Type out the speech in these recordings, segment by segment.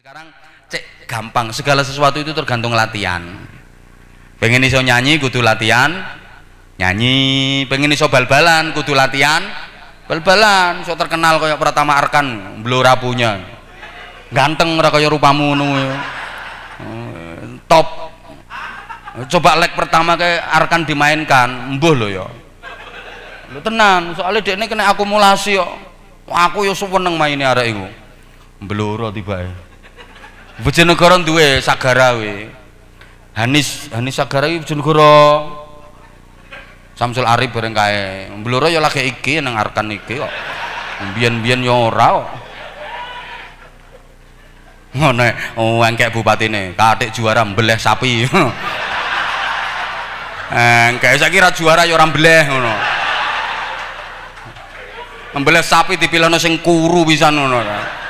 Sekarang cek gampang, segala sesuatu itu tergantung latihan. Pengen iso nyanyi kudu latihan nyanyi, pengen iso bal-balan kudu latihan bal-balan. Iso terkenal kayak Pratama Arkan blora punya ganteng ora kaya rupamu ngono. Top. Coba leg pertama kayak Arkan dimainkan, mbuh lho ya. Lho tenan, soalnya dekne kena akumulasi kok. Aku ya seneng maine arek iku. Blora tibae. Bojonegoro duwe Sagara we. Hanis Sagara iki Bojonegoro. Samsul Arif bareng kae. Blora ya lagi iki nang Arkan iki kok. Biyen-biyen ya ora kok. Ngono engkek bupatine, kathik juara mbeleh sapi. Engkek saiki ra juara ya ora mbeleh ngono. Mbeleh sapi dipilihno sing kuru pisan ngono ta.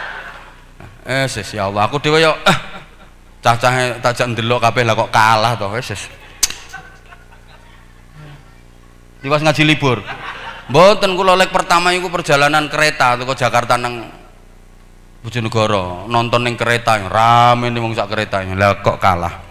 Ya Allah, aku dhewe yo cah-cahe tajak ndelok kabeh lah kok kalah to wis. Tiwas ngaji libur. Mboten kula leg pertama iku perjalanan kereta teko Jakarta nang Bojonegoro, nonton ning kereta rame ning wong sak kereta. Lah kok kalah.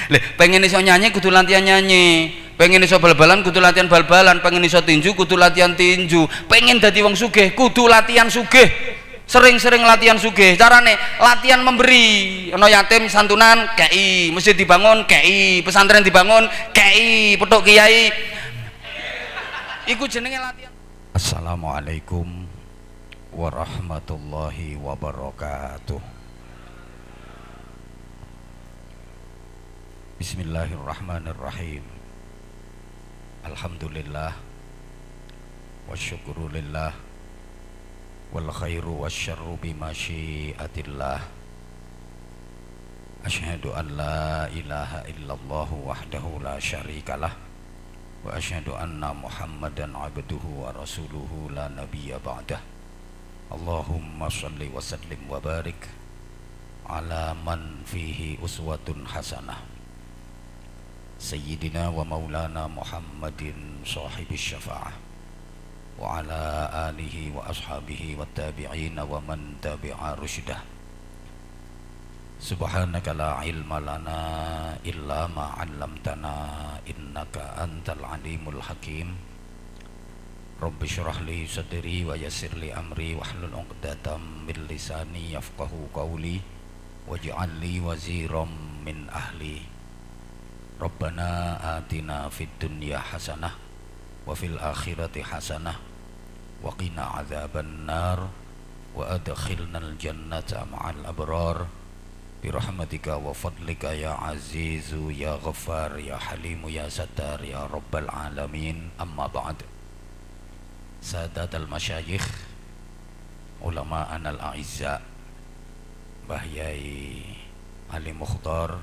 Lha pengen iso nyanyi kudu latihan nyanyi. Pengen iso bal-balan kudu latihan bal-balan, pengen iso tinju kudu latihan tinju. Pengen dadi wong sugih kudu latihan sugih. Sering-sering latihan sugih. Carane latihan memberi. Ono yatim santunan kei, masjid dibangun kei, pesantren dibangun kei, petuk kiai. Iku jenenge latihan. Assalamualaikum warahmatullahi wabarakatuh. Bismillahirrahmanirrahim. Alhamdulillah wasyukurulillah wal khairu wasyarru bimasyiatillah. Asyhadu an la ilaha illallah wahdahu la syarikalah wa asyhadu anna Muhammadan abduhu wa rasuluhu la nabiyya ba'dah. Allahumma shalli wa sallim wa barik ala man fihi uswatun hasanah Sayyidina wa maulana Muhammadin sahibis syafa'ah wa ala alihi wa ashabihi wa tabi'ina wa man tabi'a rusydah. Subhanaka la ilma lana illa ma 'allamtana innaka antal alimul hakim. Rabbi syrah li sadri wa yassir li amri wahlul 'uqdatam min lisani yafqahu qawli waj'al li waziram min ahli. Rabbana atina fid dunya hasanah wa fil akhirati hasanah wa qina adzaban nar wa adkhilnal jannata ma'al abrar bi rahmatika wa fadlika ya azizu ya ghaffar ya halimu ya sattar ya rabbal alamin. Amma ba'd. Sadatul masyayikh, ulama anal a'izza, Mbah Yai Ali Mukhtar,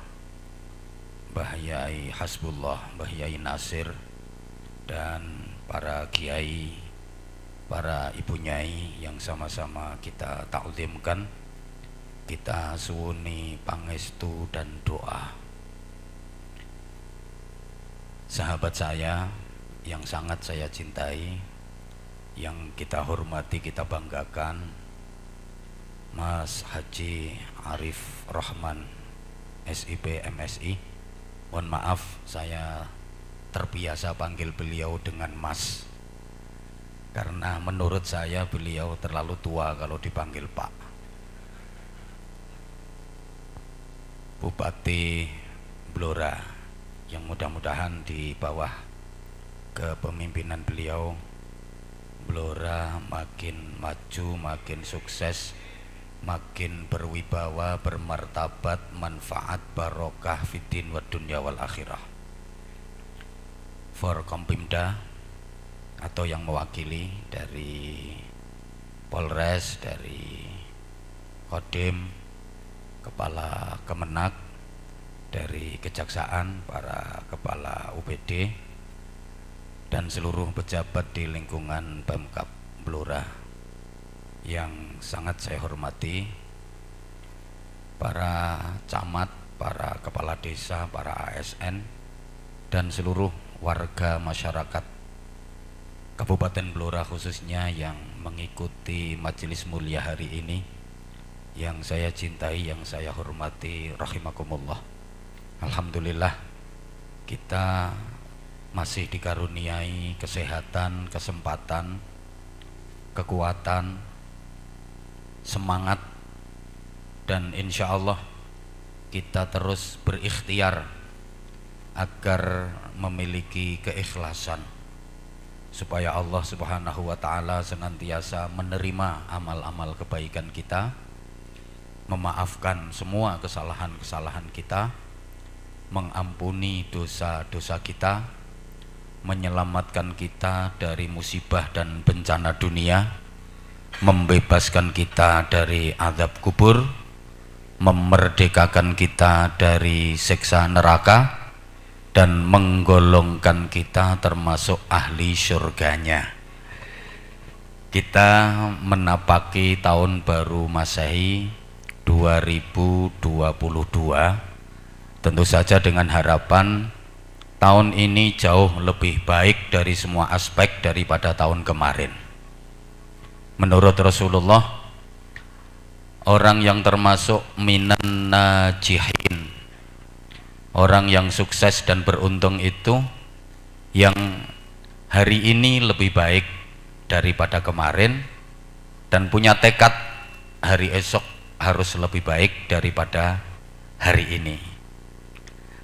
Mbah Yai Hasbullah, Mbah Yai Nasir, dan para kiai, para ibu nyai yang sama-sama kita ta'zimkan, kita suwuni pangestu dan doa. Sahabat saya yang sangat saya cintai, yang kita hormati, kita banggakan, Mas Haji Arif Rahman SIP MSI. Mohon maaf saya terbiasa panggil beliau dengan Mas, karena menurut saya beliau terlalu tua kalau dipanggil Pak. Bupati Blora yang mudah-mudahan di bawah kepemimpinan beliau Blora makin maju, makin sukses, makin berwibawa, bermartabat, manfaat, barokah fiddin wa dunya wal akhirah. Forkompimda atau yang mewakili dari Polres, dari Kodim, Kepala Kemenak, dari Kejaksaan, para Kepala UPD, dan seluruh pejabat di lingkungan Pemkab Blora yang sangat saya hormati, para camat, para kepala desa, para ASN, dan seluruh warga masyarakat Kabupaten Blora khususnya yang mengikuti majelis mulia hari ini, yang saya cintai, yang saya hormati, rahimakumullah. Alhamdulillah kita masih dikaruniai kesehatan, kesempatan, kekuatan, semangat, dan insya Allah kita terus berikhtiar agar memiliki keikhlasan supaya Allah Subhanahu wa ta'ala senantiasa menerima amal-amal kebaikan kita, memaafkan semua kesalahan-kesalahan kita, mengampuni dosa-dosa kita, menyelamatkan kita dari musibah dan bencana dunia, membebaskan kita dari azab kubur, memerdekakan kita dari siksa neraka, dan menggolongkan kita termasuk ahli surganya. Kita menapaki tahun baru Masehi 2022, tentu saja dengan harapan tahun ini jauh lebih baik dari semua aspek daripada tahun kemarin. Menurut Rasulullah, orang yang termasuk minan najihin, orang yang sukses dan beruntung itu yang hari ini lebih baik daripada kemarin dan punya tekad hari esok harus lebih baik daripada hari ini.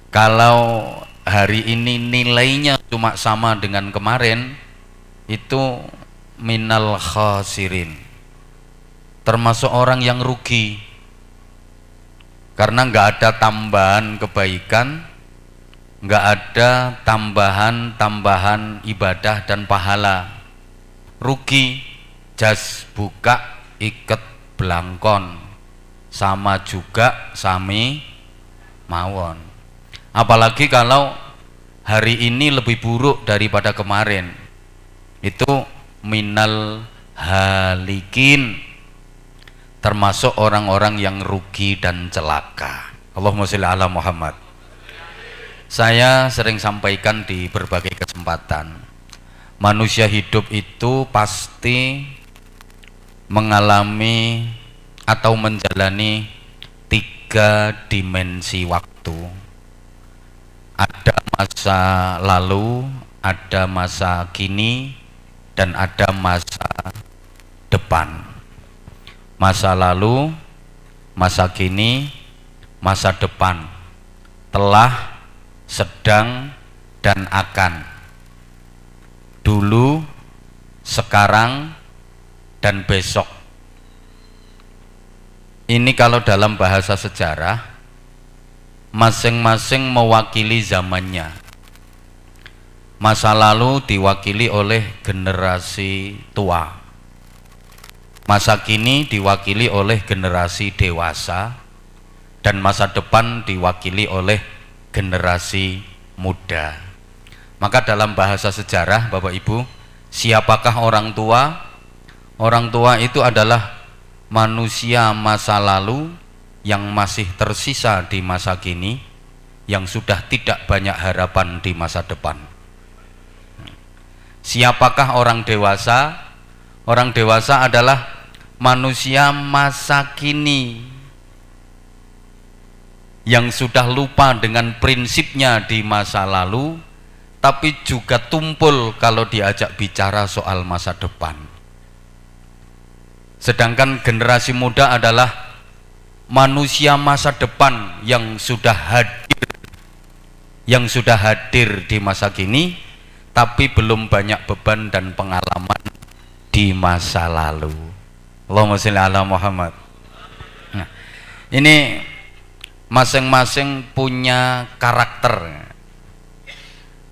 Kalau hari ini nilainya cuma sama dengan kemarin, itu minal khasirin, termasuk orang yang rugi, karena nggak ada tambahan kebaikan, nggak ada tambahan ibadah dan pahala. Rugi, jas buka iket belangkon, sama juga sami mawon. Apalagi kalau hari ini lebih buruk daripada kemarin, itu minal halikin, termasuk orang-orang yang rugi dan celaka. Allahumma sholli ala Muhammad. Saya sering sampaikan di berbagai kesempatan, manusia hidup itu pasti mengalami atau menjalani 3 dimensi waktu. Ada masa lalu, ada masa kini, dan ada masa depan. Masa lalu, masa kini, masa depan, telah, sedang, dan akan. Dulu, sekarang, dan besok. Ini kalau dalam bahasa sejarah, masing-masing mewakili zamannya. Masa lalu diwakili oleh generasi tua, masa kini diwakili oleh generasi dewasa, dan masa depan diwakili oleh generasi muda. Maka dalam bahasa sejarah, Bapak Ibu, siapakah orang tua? Orang tua itu adalah manusia masa lalu yang masih tersisa di masa kini, yang sudah tidak banyak harapan di masa depan. Siapakah orang dewasa? Orang dewasa adalah manusia masa kini yang sudah lupa dengan prinsipnya di masa lalu, tapi juga tumpul kalau diajak bicara soal masa depan. Sedangkan generasi muda adalah manusia masa depan yang sudah hadir di masa kini, tapi belum banyak beban dan pengalaman di masa lalu. Allahumma sholli ala Muhammad. Nah, ini masing-masing punya karakter.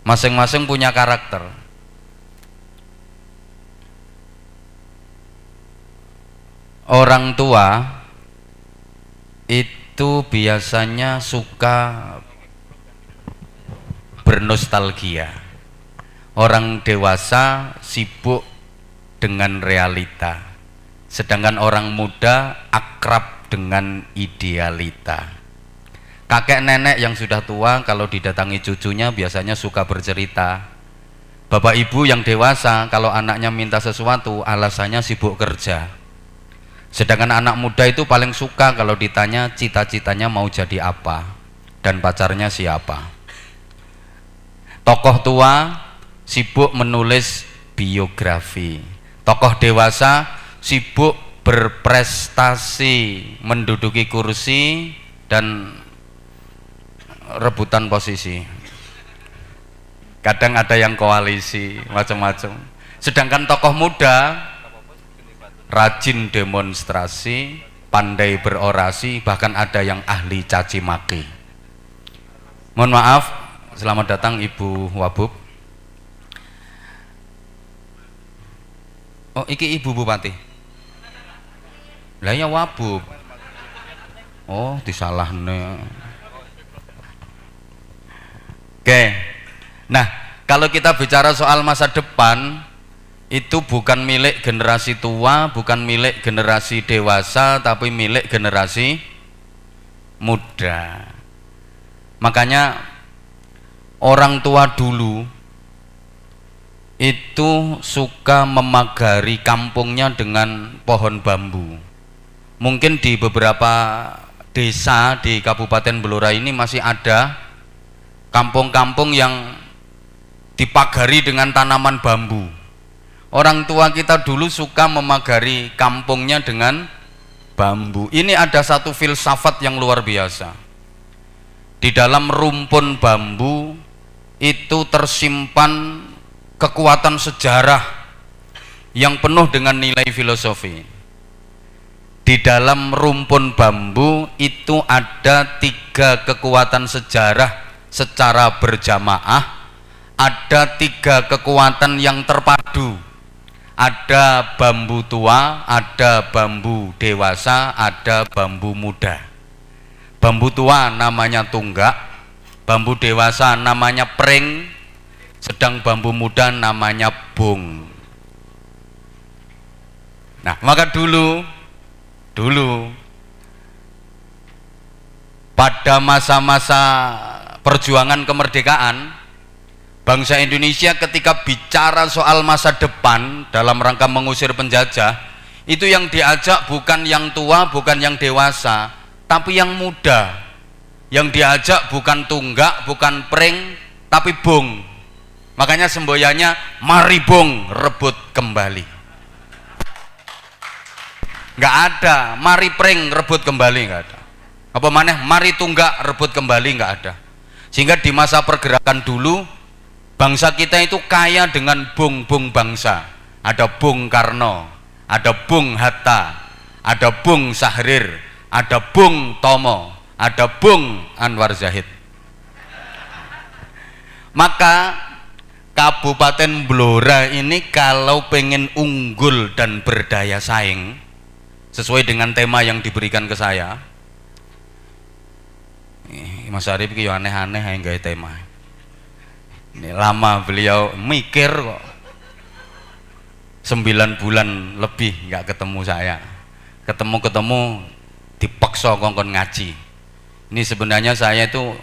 Masing-masing punya karakter. Orang tua itu biasanya suka bernostalgia. Orang dewasa sibuk dengan realita, sedangkan orang muda akrab dengan idealita. Kakek nenek yang sudah tua kalau didatangi cucunya biasanya suka bercerita. Bapak ibu yang dewasa kalau anaknya minta sesuatu alasannya sibuk kerja. Sedangkan anak muda itu paling suka kalau ditanya cita-citanya mau jadi apa dan pacarnya siapa. Tokoh tua sibuk menulis biografi, tokoh dewasa sibuk berprestasi, menduduki kursi dan rebutan posisi. Kadang ada yang koalisi, macam-macam. Sedangkan tokoh muda rajin demonstrasi, pandai berorasi, bahkan ada yang ahli caci maki. Mohon maaf, selamat datang Ibu Wabub. Oh, iki Ibu Bupati. Lah ya Wabub. Oh, disalahne. Oke. Nah, kalau kita bicara soal masa depan, itu bukan milik generasi tua, bukan milik generasi dewasa, tapi milik generasi muda. Makanya orang tua dulu itu suka memagari kampungnya dengan pohon bambu. Mungkin di beberapa desa di Kabupaten Blora ini masih ada kampung-kampung yang dipagari dengan tanaman bambu. Orang tua kita dulu suka memagari kampungnya dengan bambu. Ini ada satu filsafat yang luar biasa. Di dalam rumpun bambu itu tersimpan kekuatan sejarah yang penuh dengan nilai filosofi. Di dalam rumpun bambu itu ada 3 kekuatan sejarah secara berjamaah. Ada 3 kekuatan yang terpadu. Ada bambu tua, ada bambu dewasa, ada bambu muda. Bambu tua namanya tunggak, bambu dewasa namanya pring, sedang bambu muda namanya bung. Nah, maka dulu pada masa-masa perjuangan kemerdekaan, bangsa Indonesia ketika bicara soal masa depan dalam rangka mengusir penjajah, itu yang diajak bukan yang tua, bukan yang dewasa, tapi yang muda. Yang diajak bukan tunggak, bukan pring, tapi bung. Makanya semboyannya, mari bung rebut kembali. Nggak ada, mari pring rebut kembali, nggak ada. Apa maneh, mari tunggak rebut kembali, nggak ada. Sehingga di masa pergerakan dulu, bangsa kita itu kaya dengan bung-bung bangsa. Ada Bung Karno, ada Bung Hatta, ada Bung Sahrir, ada Bung Tomo, ada Bung Anwar Zahid. Maka Kabupaten Blora ini kalau pengen unggul dan berdaya saing sesuai dengan tema yang diberikan ke saya, Mas Arif ki aneh-aneh yang gaya tema. Ini lama beliau mikir kok, 9 bulan lebih nggak ketemu saya, ketemu dipaksa kongkon ngaji. Ini sebenarnya saya itu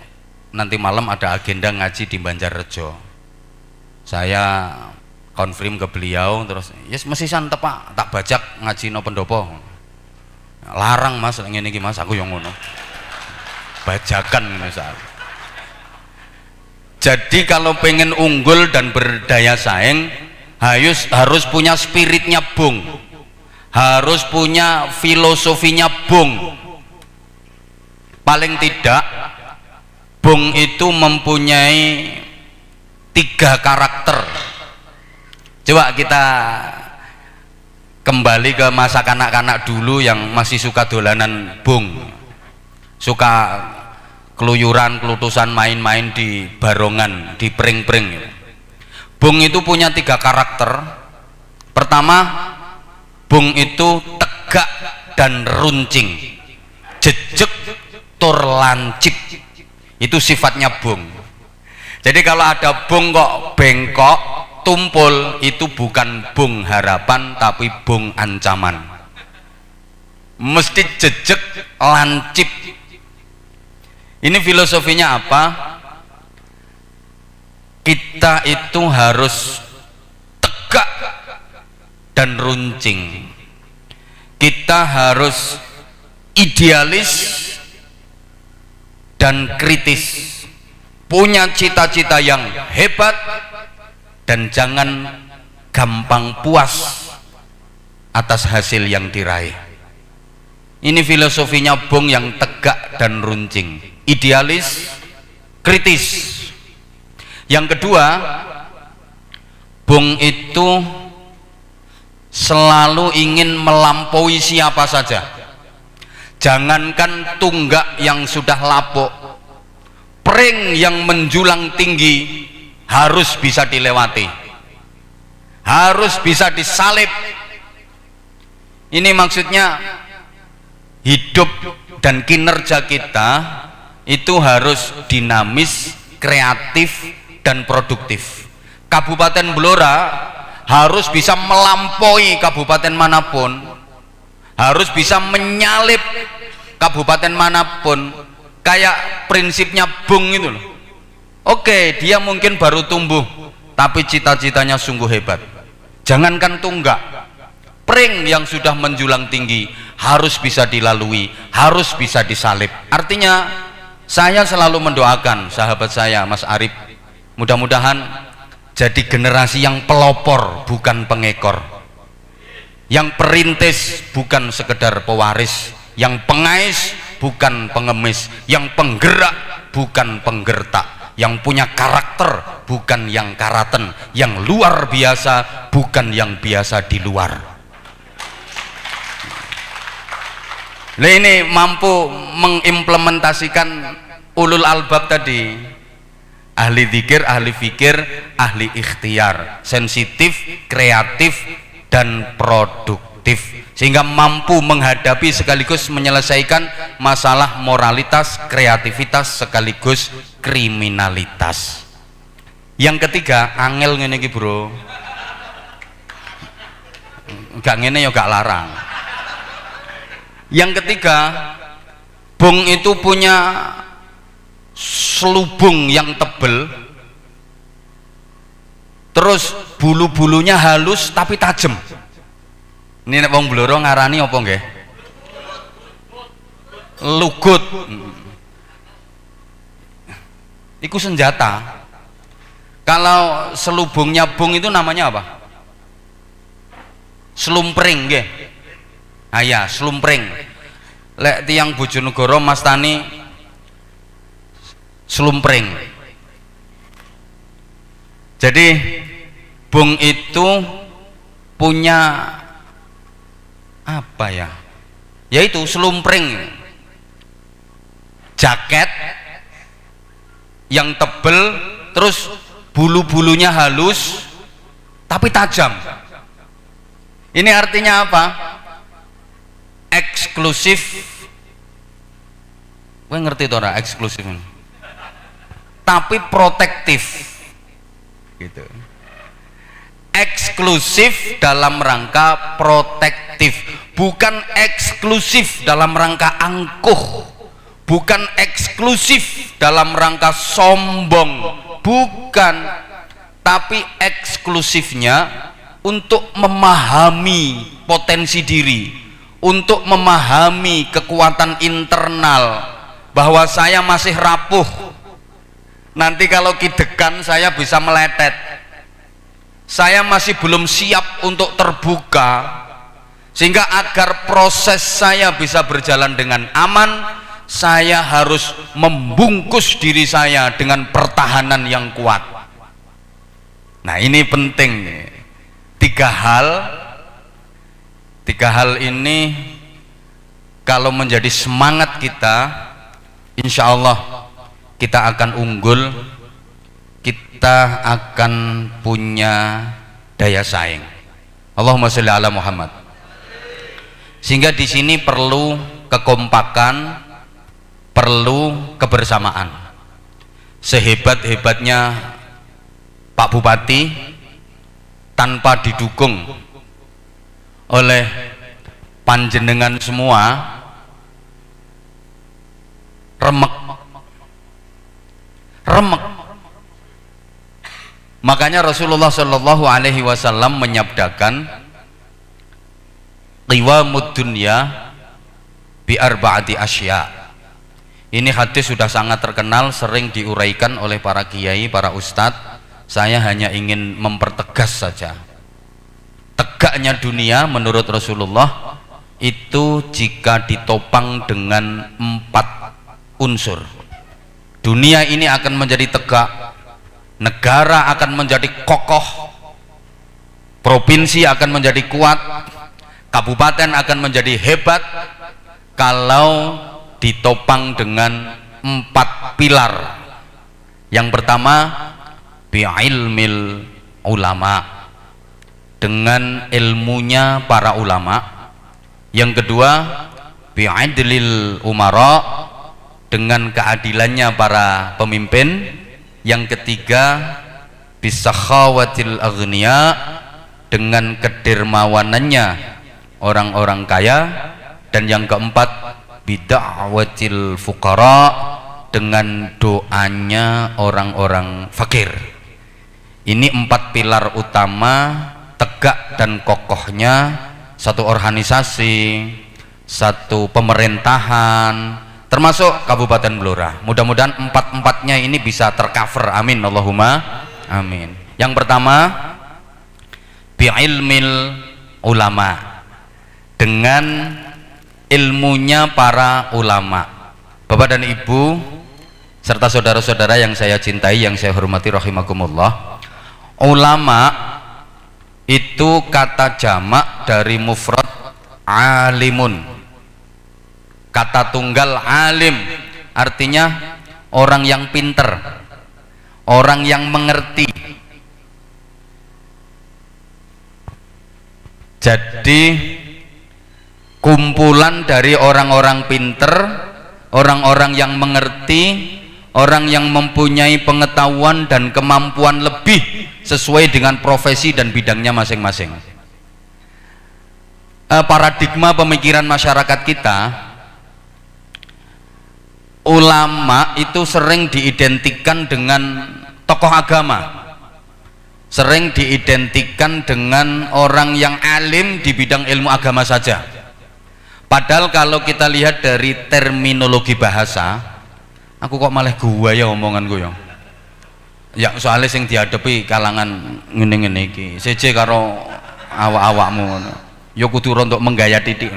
nanti malam ada agenda ngaji di Banjarrejo. Saya konfirm ke beliau, terus yes mesisan tepak tak bajak ngaji no pendopo. Larang mas, ngene iki mas, aku yang ngono bajakan misal. Jadi kalau pengen unggul dan berdaya saing, harus punya spiritnya bung, harus punya filosofinya bung. Paling tidak bung itu mempunyai 3 karakter. Coba kita kembali ke masa kanak-kanak dulu yang masih suka dolanan bung, suka keluyuran, kelutusan, main-main di barongan, di pring-pring. Bung itu punya 3 karakter. Pertama, bung itu tegak dan runcing, jejeg tur lancip. Itu sifatnya bung. Jadi kalau ada bung kok bengkok, tumpul, itu bukan bung harapan tapi bung ancaman. Mesti jejeg lancip. Ini filosofinya apa? Kita itu harus tegak dan runcing. Kita harus idealis dan kritis, punya cita-cita yang hebat, dan jangan gampang puas atas hasil yang diraih. Ini filosofinya Bung yang tegak dan runcing, idealis, kritis. Yang kedua, Bung itu selalu ingin melampaui siapa saja. Jangankan tunggak yang sudah lapuk, pring yang menjulang tinggi harus bisa dilewati, harus bisa disalib. Ini maksudnya hidup dan kinerja kita itu harus dinamis, kreatif, dan produktif. Kabupaten Blora harus bisa melampaui kabupaten manapun, harus bisa menyalip kabupaten manapun. Kayak prinsipnya Bung itu loh. Oke, dia mungkin baru tumbuh, tapi cita-citanya sungguh hebat. Jangankan tunggak, pring yang sudah menjulang tinggi harus bisa dilalui, harus bisa disalip. Artinya saya selalu mendoakan sahabat saya Mas Arif, mudah-mudahan jadi generasi yang pelopor bukan pengekor, yang perintis bukan sekedar pewaris, yang pengais bukan pengemis, yang penggerak bukan penggertak, yang punya karakter bukan yang karaten, yang luar biasa bukan yang biasa di luar. Nah, ini mampu mengimplementasikan ulul albab tadi, ahli zikir, ahli fikir, ahli ikhtiar, sensitif, kreatif, dan produktif, sehingga mampu menghadapi sekaligus menyelesaikan masalah moralitas, kreativitas, sekaligus kriminalitas. Yang ketiga, angel ngene iki bro, gak ngene ya gak larang. Yang ketiga, Bung itu punya selubung yang tebel, terus bulu-bulunya halus tapi tajam. Ini nek wong Blora ngarani apa nggih? Lugut. Iku senjata. Kalau selubungnya Bung itu namanya apa? Slumpring nggih. Ah ya, slumpring. Lek tiang Bojonegoro Mas Tani slumpring. Jadi Bung itu punya apa ya? Yaitu slumpring, jaket yang tebel, terus bulu-bulunya halus tapi tajam. Ini artinya apa? Eksklusif. Gue ngerti tora eksklusif ini, tapi protektif gitu. Eksklusif dalam rangka protektif, bukan eksklusif dalam rangka angkuh, bukan eksklusif dalam rangka sombong, bukan, tapi eksklusifnya untuk memahami potensi diri, untuk memahami kekuatan internal, bahwa saya masih rapuh, nanti kalau kidekan saya bisa meletet, saya masih belum siap untuk terbuka, sehingga agar proses saya bisa berjalan dengan aman, saya harus membungkus diri saya dengan pertahanan yang kuat. Nah, ini penting. Tiga hal ini kalau menjadi semangat kita, insya Allah kita akan unggul, kita akan punya daya saing. Allahumma sholli ala Muhammad. Sehingga di sini perlu kekompakan, perlu kebersamaan. Sehebat-hebatnya Pak Bupati, tanpa didukung oleh panjenengan semua, remek. Makanya Rasulullah Shallallahu Alaihi Wasallam menyabdakan, qiwamud dunya bi arba'ati asya. Ini hadis sudah sangat terkenal, sering diuraikan oleh para kiai, para ustadz. Saya hanya ingin mempertegas saja. Tegaknya dunia menurut Rasulullah itu jika ditopang dengan 4 unsur. Dunia ini akan menjadi tegak, negara akan menjadi kokoh, provinsi akan menjadi kuat, kabupaten akan menjadi hebat kalau ditopang dengan 4 pilar. Yang pertama, bi'ilmil ulama, dengan ilmunya para ulama. Yang kedua, bi'adlil umara, dengan keadilannya para pemimpin. Yang ketiga, bisakhawatil aghniya, dengan kedermawanannya orang-orang kaya. Dan yang keempat, bid'awatil fuqara, dengan doanya orang-orang fakir. Ini 4 pilar utama tegak dan kokohnya satu organisasi, satu pemerintahan, termasuk Kabupaten Blora. Mudah-mudahan 4-4-nya ini bisa tercover, amin Allahumma amin. Yang pertama, bi'ilmil ulama, dengan ilmunya para ulama. Bapak dan Ibu serta saudara-saudara yang saya cintai, yang saya hormati rahimakumullah, ulama itu kata jamak dari mufrad alimun. Kata tunggal alim, artinya orang yang pinter, orang yang mengerti. Jadi kumpulan dari orang-orang pinter, orang-orang yang mengerti, orang yang mempunyai pengetahuan dan kemampuan lebih sesuai dengan profesi dan bidangnya masing-masing. Paradigma pemikiran masyarakat kita, ulama itu sering diidentikan dengan tokoh agama, sering diidentikan dengan orang yang alim di bidang ilmu agama saja. Padahal kalau kita lihat dari terminologi bahasa, aku kok malah gua ya omonganku ya. Ya soalnya sing dihadapi kalangan ngene-ngene iki. Seje karo awak-awakmu ngono. Ya kudu untuk menggaya titik.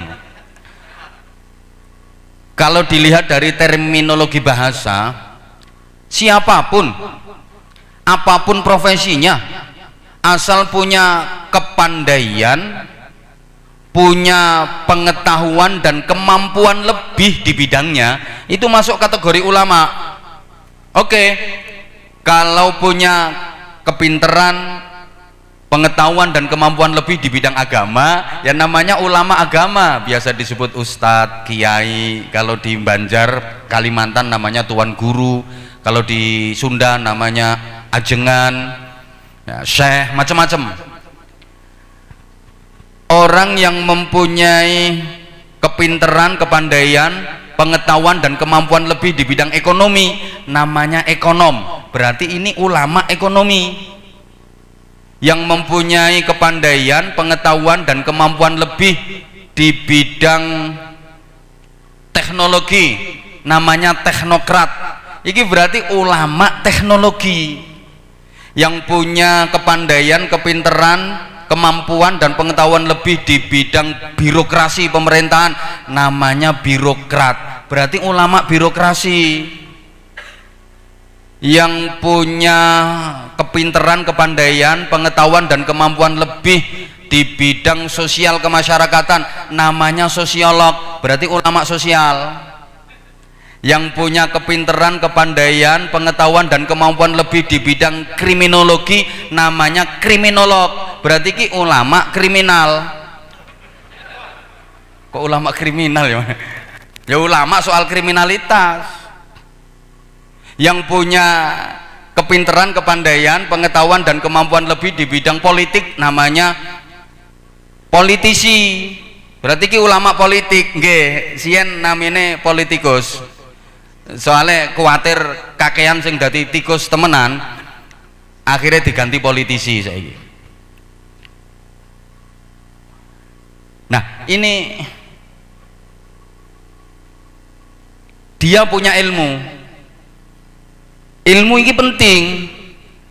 Kalau dilihat dari terminologi bahasa, siapapun, apapun profesinya, asal punya kepandaian, punya pengetahuan dan kemampuan lebih di bidangnya, itu masuk kategori ulama. Oke, kalau punya kepinteran, pengetahuan dan kemampuan lebih di bidang agama, ya namanya ulama agama, biasa disebut ustadz, kiai. Kalau di Banjar, Kalimantan namanya tuan guru, kalau di Sunda namanya ajengan, ya, syekh, macam-macam. Orang yang mempunyai kepinteran, kepandaian, pengetahuan dan kemampuan lebih di bidang ekonomi namanya ekonom, berarti ini ulama ekonomi. Yang mempunyai kepandaian, pengetahuan dan kemampuan lebih di bidang teknologi namanya teknokrat, ini berarti ulama teknologi. Yang punya kepandaian, kepinteran, kemampuan dan pengetahuan lebih di bidang birokrasi pemerintahan namanya birokrat, berarti ulama birokrasi. Yang punya kepinteran, kepandaian, pengetahuan dan kemampuan lebih di bidang sosial kemasyarakatan namanya sosiolog, berarti ulama sosial. Yang punya kepinteran, kepandaian, pengetahuan dan kemampuan lebih di bidang kriminologi namanya kriminolog, berarti ki ulama kriminal. Kok ulama kriminal ya? Ya ulama soal kriminalitas. Yang punya kepinteran, kepandaian, pengetahuan dan kemampuan lebih di bidang politik namanya politisi, berarti ki ulama politik. Nggih, sien namine politikus. Soalnya kuatir kakean sing dadi tikus temenan, akhirnya diganti politisi saiki. Nah, ini dia punya ilmu. Ilmu ini penting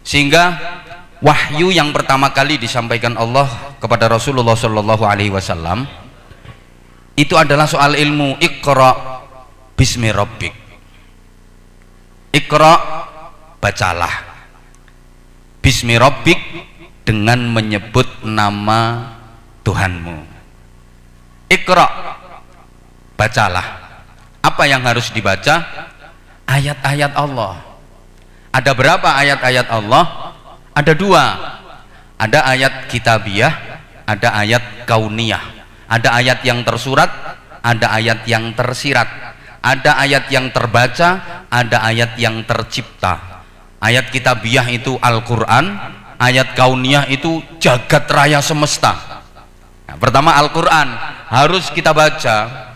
sehingga wahyu yang pertama kali disampaikan Allah kepada Rasulullah Shallallahu Alaihi Wasallam itu adalah soal ilmu. Iqra bismi rabbik. Iqra, bacalah. Bismi rabbik, dengan menyebut nama Tuhanmu. Iqra, bacalah. Apa yang harus dibaca? Ayat-ayat Allah. Ada berapa ayat-ayat Allah? Ada dua. Ada ayat kitabiah, ada ayat kauniyah. Ada ayat yang tersurat, ada ayat yang tersirat. Ada ayat yang terbaca, ada ayat yang tercipta. Ayat kitabiah itu Al-Quran, ayat kauniyah itu jagat raya semesta. Nah, pertama Al-Quran harus kita baca.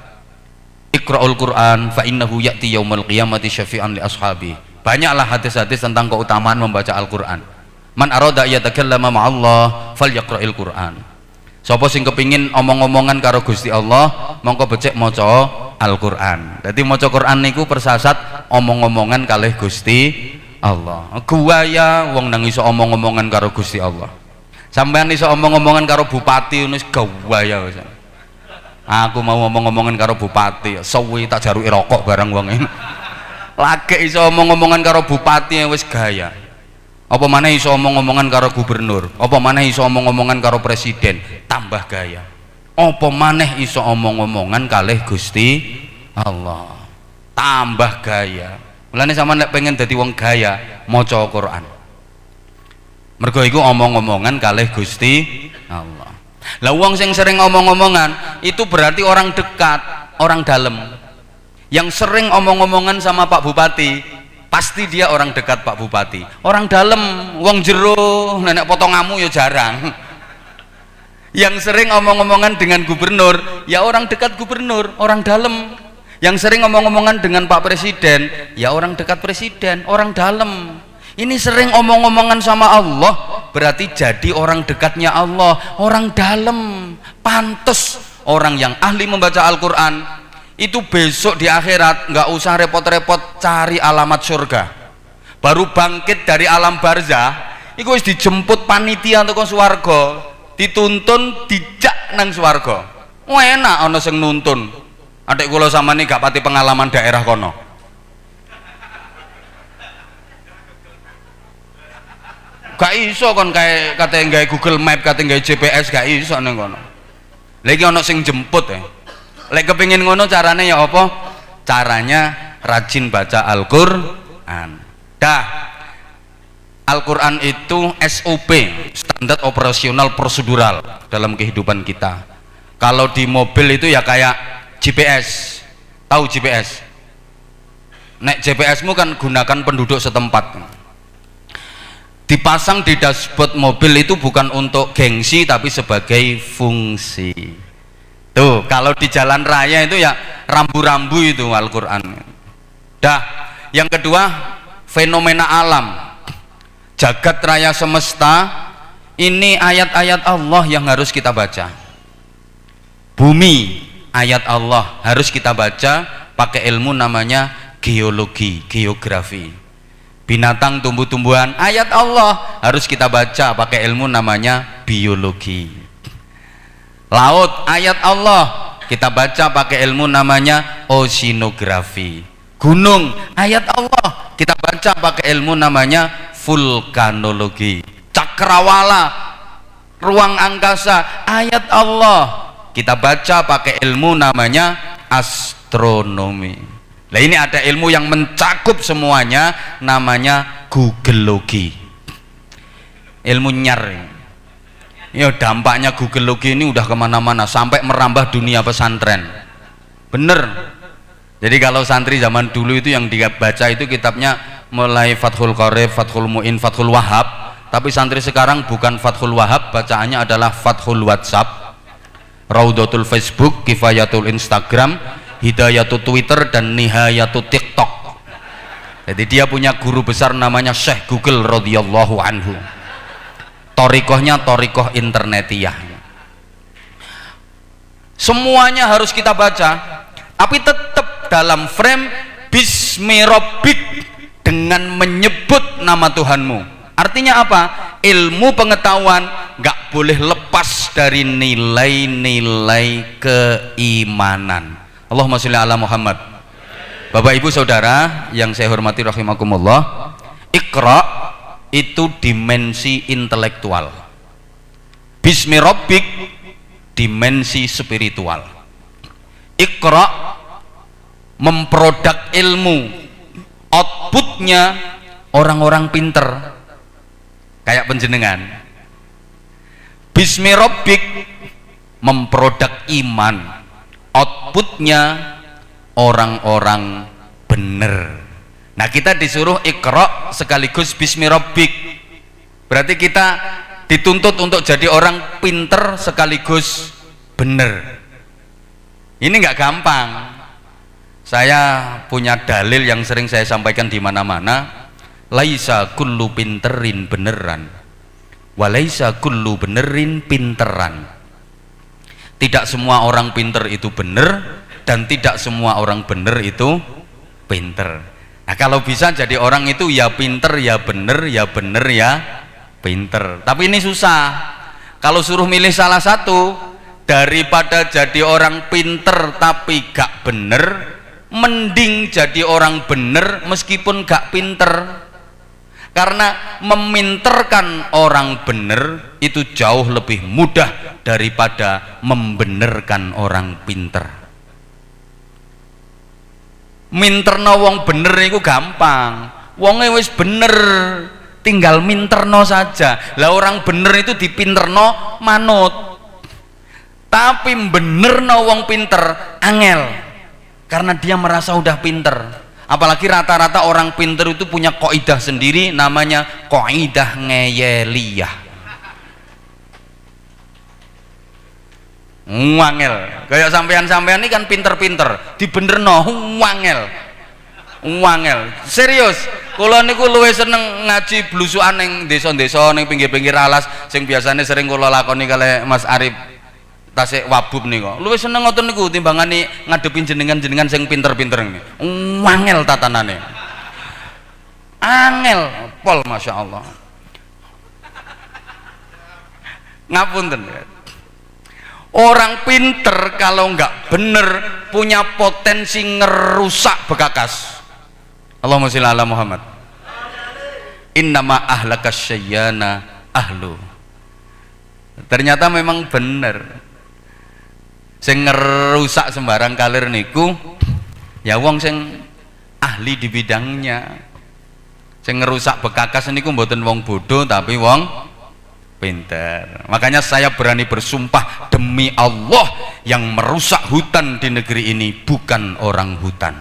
Iqra'ul Quran fa innahu ya'ti yaumil qiyamati syafi'an li ashabi. Banyaklah hadis-hadis tentang keutamaan membaca Al-Quran. Man arada yatakallama ma'allah falyaqra'il Quran. Sapa sing kepingin omong-omongan karo Gusti Allah, mongko becik maca Al-Quran. Jadi maca Quran niku persasat omong-omongan kalih Gusti Allah. Guaya wong nang iso omong-omongan karo Gusti Allah. Sampean iso omong-omongan karo bupati wis gawaya wis. Aku mau omong-omongan karo bupati, suwi tak jaruki rokok barang wong ini. Lagi iso omong-omongan karo bupati wis gaya. Apa maneh iso omong-omongan karo gubernur, apa maneh iso omong-omongan karo presiden, tambah gaya. Apa maneh iso omong-omongan kalih Gusti Allah, tambah gaya. Mulane sampean nek pengen dadi wong gaya, maca Quran. Mergo iku omong-omongan kalih Gusti Allah. Lah wong sing sering omong-omongan itu berarti orang dekat, orang dalam. Yang sering omong-omongan sama Pak Bupati, pasti dia orang dekat Pak Bupati. Orang dalam, wong jero, nenek potongamu ya jarang. Yang sering omong-omongan dengan gubernur, ya orang dekat gubernur, orang dalam. Yang sering omong-omongan dengan Pak Presiden, ya orang dekat presiden, orang dalam. Ini sering omong-omongan sama Allah, berarti jadi orang dekatnya Allah, orang dalam. Pantes orang yang ahli membaca Al-Quran itu besok di akhirat nggak usah repot-repot cari alamat surga. Baru bangkit dari alam barzah, iku wis dijemput panitia teko swarga, dituntun dijak nang swarga. Enak ana sing nuntun. Adik kula samane gak pati pengalaman daerah kono. Gak iso kon kae kate nggawe Google Map, kate nggawe GPS gak iso ning kono. Lagi ana sing jemput ya. Lek kepengin ngono carane ya apa? Caranya rajin baca Al-Qur'an. Dah. Al-Qur'an itu SOP, standar operasional prosedural dalam kehidupan kita. Kalau di mobil itu ya kayak GPS. Tahu GPS? Nek GPS-mu kan gunakan penduduk setempat. Dipasang di dashboard mobil itu bukan untuk gengsi tapi sebagai fungsi. Tuh, kalau di jalan raya itu ya rambu-rambu itu Al-Quran. Dah, yang kedua fenomena alam, jagat raya semesta, ini ayat-ayat Allah yang harus kita baca. Bumi, ayat Allah harus kita baca pakai ilmu namanya geologi, geografi. Binatang, tumbuh-tumbuhan, ayat Allah harus kita baca pakai ilmu namanya biologi. Laut, ayat Allah kita baca pakai ilmu namanya oceanografi. Gunung, ayat Allah kita baca pakai ilmu namanya vulkanologi. Cakrawala, ruang angkasa, ayat Allah kita baca pakai ilmu namanya astronomi. Nah ini ada ilmu yang mencakup semuanya, namanya googleologi, ilmu nyar. Ya dampaknya googleologi ini udah kemana-mana sampai merambah dunia pesantren. Bener. Jadi kalau santri zaman dulu itu yang dibaca itu kitabnya mulai Fathul Qorib, Fathul Mu'in, Fathul Wahab. Tapi santri sekarang bukan Fathul Wahab, bacaannya adalah Fathul WhatsApp, Raudatul Facebook, Kifayatul Instagram, Hidayatul Twitter, dan Nihayatul TikTok. Jadi dia punya guru besar namanya Syekh Google radhiyallahu anhu. Torikohnya torikoh internetiyah. semuanya harus kita baca, tapi tetap dalam frame bismi rabbik, dengan menyebut nama Tuhanmu. Artinya apa? Ilmu pengetahuan nggak boleh lepas dari nilai-nilai keimanan. Allahumma sholli ala Muhammad. Bapak ibu saudara yang saya hormati rahimakumullah, Iqra itu dimensi intelektual, bismi rabbik dimensi spiritual. Iqra memproduk ilmu, outputnya orang-orang pinter kayak penjenengan. Bismi rabbik memproduk iman, outputnya orang-orang bener. Nah, kita disuruh Iqra sekaligus bismi rabbik, berarti kita dituntut untuk jadi orang pinter sekaligus bener. Ini nggak gampang. Saya punya dalil yang sering saya sampaikan di mana-mana. Laisa kullu pinterin beneran, walaisa kullu benerin pinteran. Tidak semua orang pinter itu bener, dan tidak semua orang bener itu pinter. Nah, kalau bisa jadi orang itu ya pinter ya bener ya pinter. Tapi ini susah. Kalau suruh milih salah satu, daripada jadi orang pinter tapi gak bener, mending jadi orang bener meskipun gak pinter. Karena meminterkan orang bener itu jauh lebih mudah daripada membenerkan orang pinter. Minterno wong bener itu gampang, wonge wis bener, tinggal minterno saja. Lah orang bener itu dipinterno manut, tapi benerno wong pinter angel, karena dia merasa udah pinter. Apalagi rata-rata orang pinter itu punya kaidah sendiri, namanya kaidah ngeyeliyah. Wangel, kayak sampean-sampean ini kan pinter-pinter, dibenerno wangel. Serius, kula niku luwih seneng ngaji blusukan ning desa-desa ning pinggir-pinggir alas sing biasanya sering kula lakoni kali Mas Arif Tasik Wabub nih kok. Luwih seneng ngoten niku timbangane ngadepin jenengan-jenengan sing pinter-pinter ini. Wangel tatanane. Angel pol Masya Allah. Ngapunten. Orang pinter kalau nggak bener punya potensi ngerusak bekakas. Allahumma sholli ala Muhammad. Innama ahlakas syayyana ahlu. Ternyata memang bener. Sing ngerusak sembarang kalir niku ya wong sing ahli di bidangnya. Sing ngerusak bekakas niku mboten wong bodoh tapi wong pinter. Makanya saya berani bersumpah demi Allah, yang merusak hutan di negeri ini bukan orang hutan.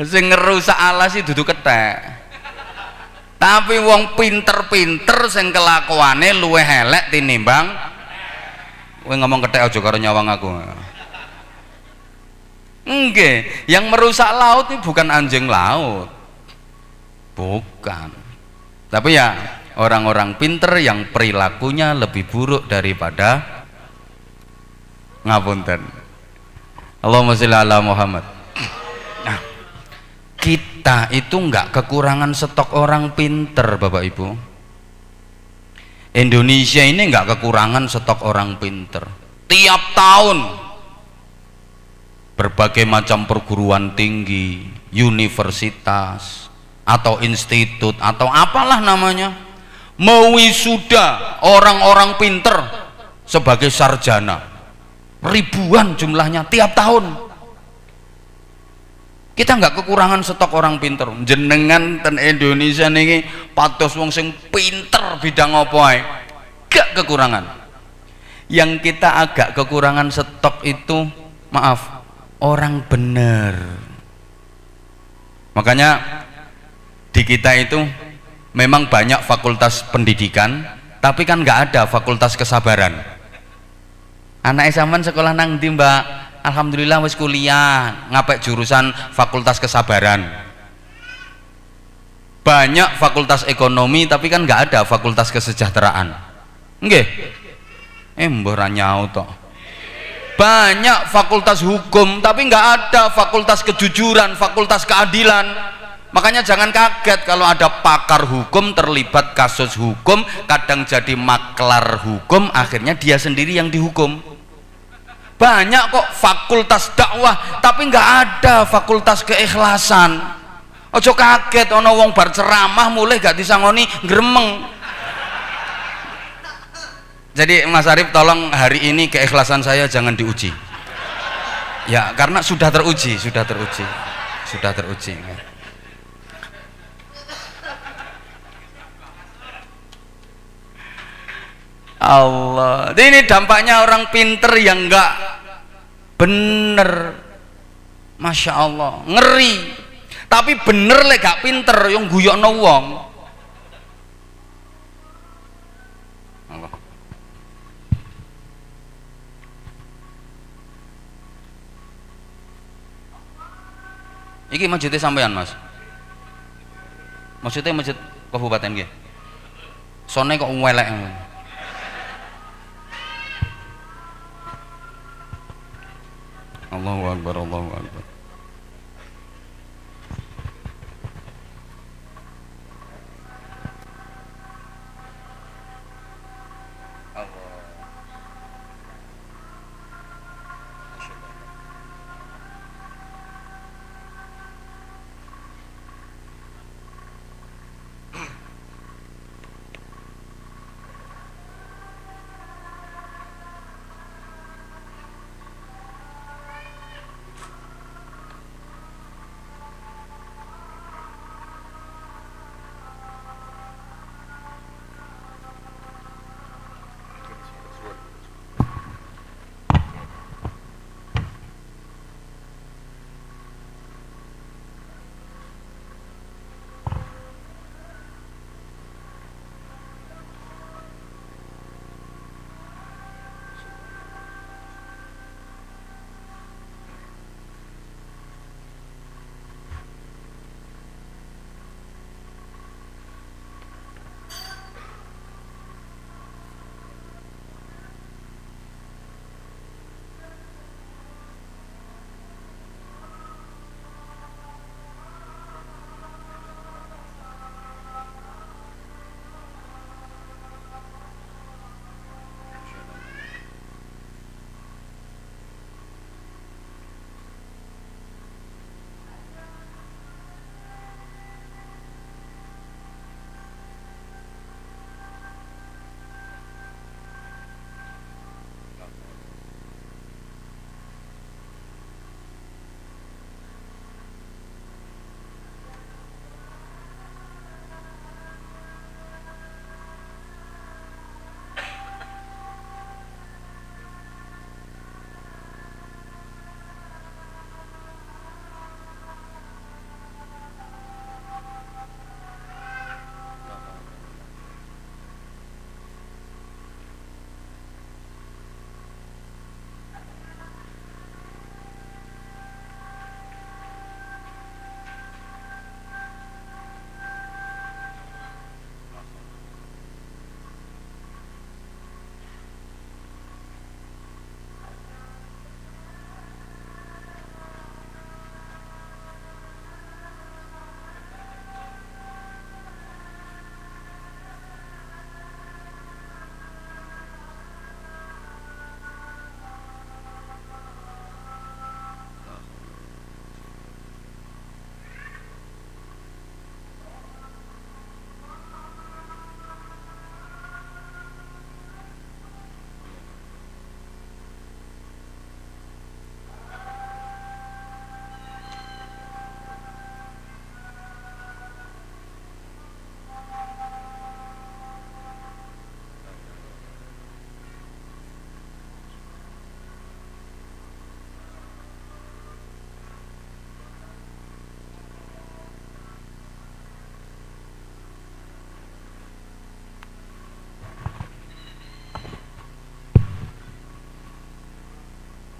Sing ngerusak alas itu duduk ketek. Tapi wong pinter-pinter sing kelakuane luwih elek tinimbang. Kowe ngomong kethek aja karo nyawang aku. Nggih, yang merusak laut ini bukan anjing laut. Bukan. Tapi ya orang-orang pinter yang perilakunya lebih buruk daripada ngapunten. Allahumma sholli ala Muhammad. Nah, kita itu nggak kekurangan stok orang pinter, Bapak Ibu. Indonesia ini nggak kekurangan stok orang pinter. Tiap tahun berbagai macam perguruan tinggi, universitas atau institut atau apalah namanya mewisuda orang-orang pinter sebagai sarjana. Ribuan jumlahnya tiap tahun. Kita nggak kekurangan stok orang pinter. Jenengan ten Indonesia niki patos wong sing pinter bidang apa ae, gak kekurangan. Yang kita agak kekurangan stok itu, maaf, orang bener. Makanya di kita itu memang banyak fakultas pendidikan, tapi kan nggak ada fakultas kesabaran. Anak sampean sekolah nang ndi, Mbak? Alhamdulillah wis kuliah, ngapek jurusan fakultas kesabaran. Banyak fakultas ekonomi tapi kan nggak ada fakultas kesejahteraan. Nggih. Mbah ra nyaut tok. Banyak fakultas hukum tapi nggak ada fakultas kejujuran, fakultas keadilan. Makanya jangan kaget kalau ada pakar hukum terlibat kasus hukum, kadang jadi maklar hukum, akhirnya dia sendiri yang dihukum. Banyak kok fakultas dakwah tapi nggak ada fakultas keikhlasan. Ojo kaget ono wong bar ceramah mulai gak disangoni gremeng. Jadi Mas Arif tolong hari ini keikhlasan saya jangan diuji ya, karena sudah teruji. Allah, ini dampaknya orang pinter yang enggak bener. Masya Allah, ngeri. Tapi bener lek gak pinter yang guyokno wong. Allah. Iki masjidnya sampean Mas? Maksudnya masjid kabupaten nggih? Sone kok welek. Allahu Akbar, Allahu Akbar.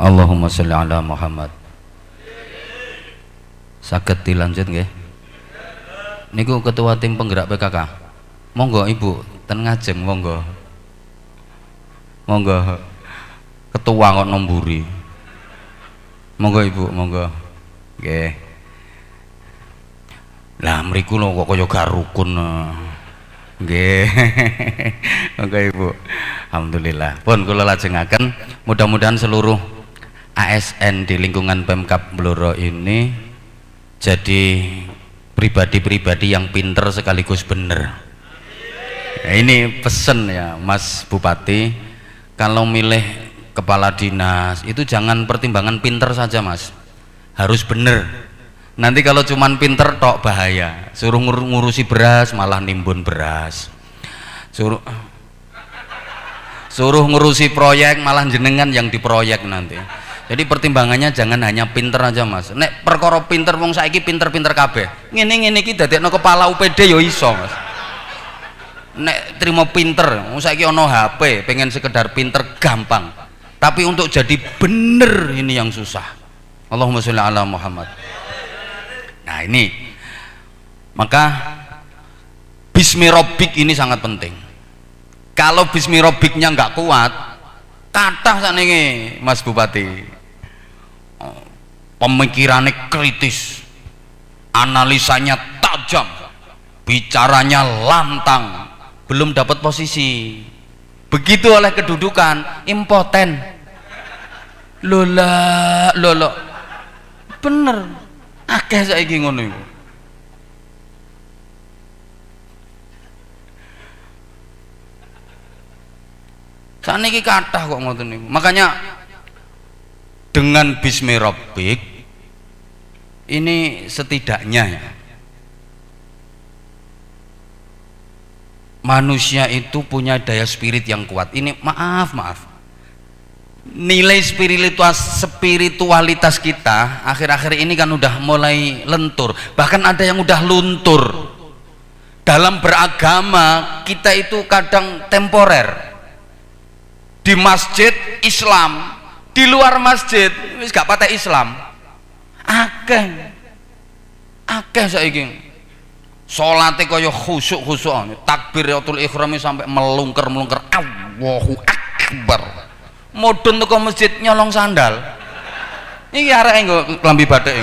Allahumma sholli ala Muhammad. Saged dilanjut nggih. Niku ketua tim penggerak PKK. Monggo Ibu, ten ngajeng monggo. Monggo. Ketua kok nomburi. Monggo Ibu, monggo. Nggih. Lah mriku lho kok kaya gak rukun. Nggih. Monggo Ibu. Alhamdulillah. Pun kula lajengaken mudah-mudahan seluruh ASN di lingkungan Pemkab Blora ini jadi pribadi-pribadi yang pinter sekaligus bener. Nah, ini pesen ya Mas Bupati, kalau milih kepala dinas itu jangan pertimbangan pinter saja Mas, harus bener. Nanti kalau cuman pinter tok bahaya, suruh ngurusi beras malah nimbun beras, suruh ngurusi proyek malah jenengan yang diproyek nanti. Jadi pertimbangannya jangan hanya pinter aja Mas. Nek perkara pinter wong saiki pinter-pinter kabeh. Ngene-ngene iki dadekno kepala UPD ya iso Mas. Nek terima pinter, wong saiki ono HP, pengen sekedar pinter gampang. Tapi untuk jadi bener ini yang susah. Allahumma sholli ala Muhammad. Nah ini, maka Bismi Rabbik ini sangat penting. Kalau Bismi Rabbiknya nggak kuat, kathah sakniki Mas Bupati. Pemikirannya kritis, analisanya tajam, bicaranya lantang, belum dapat posisi. Begitu oleh kedudukan impoten. Lola, bener. Akeh saiki ngono iku. Saniki kathah kok ngoten niku. Makanya dengan Bismi Rabbik ini setidaknya ya, manusia itu punya daya spirit yang kuat. Ini maaf nilai spiritualitas kita akhir-akhir ini kan udah mulai lentur, bahkan ada yang udah luntur. Dalam beragama kita itu kadang temporer, di masjid Islam, di luar masjid wis gak patah Islam. Akeh saiki salate kaya khusuk-khusuk, takbiratul ihram sampai melungker Allahu Akbar. Mudhun teko masjid nyolong sandal. Iki areke nggo klambi bathik.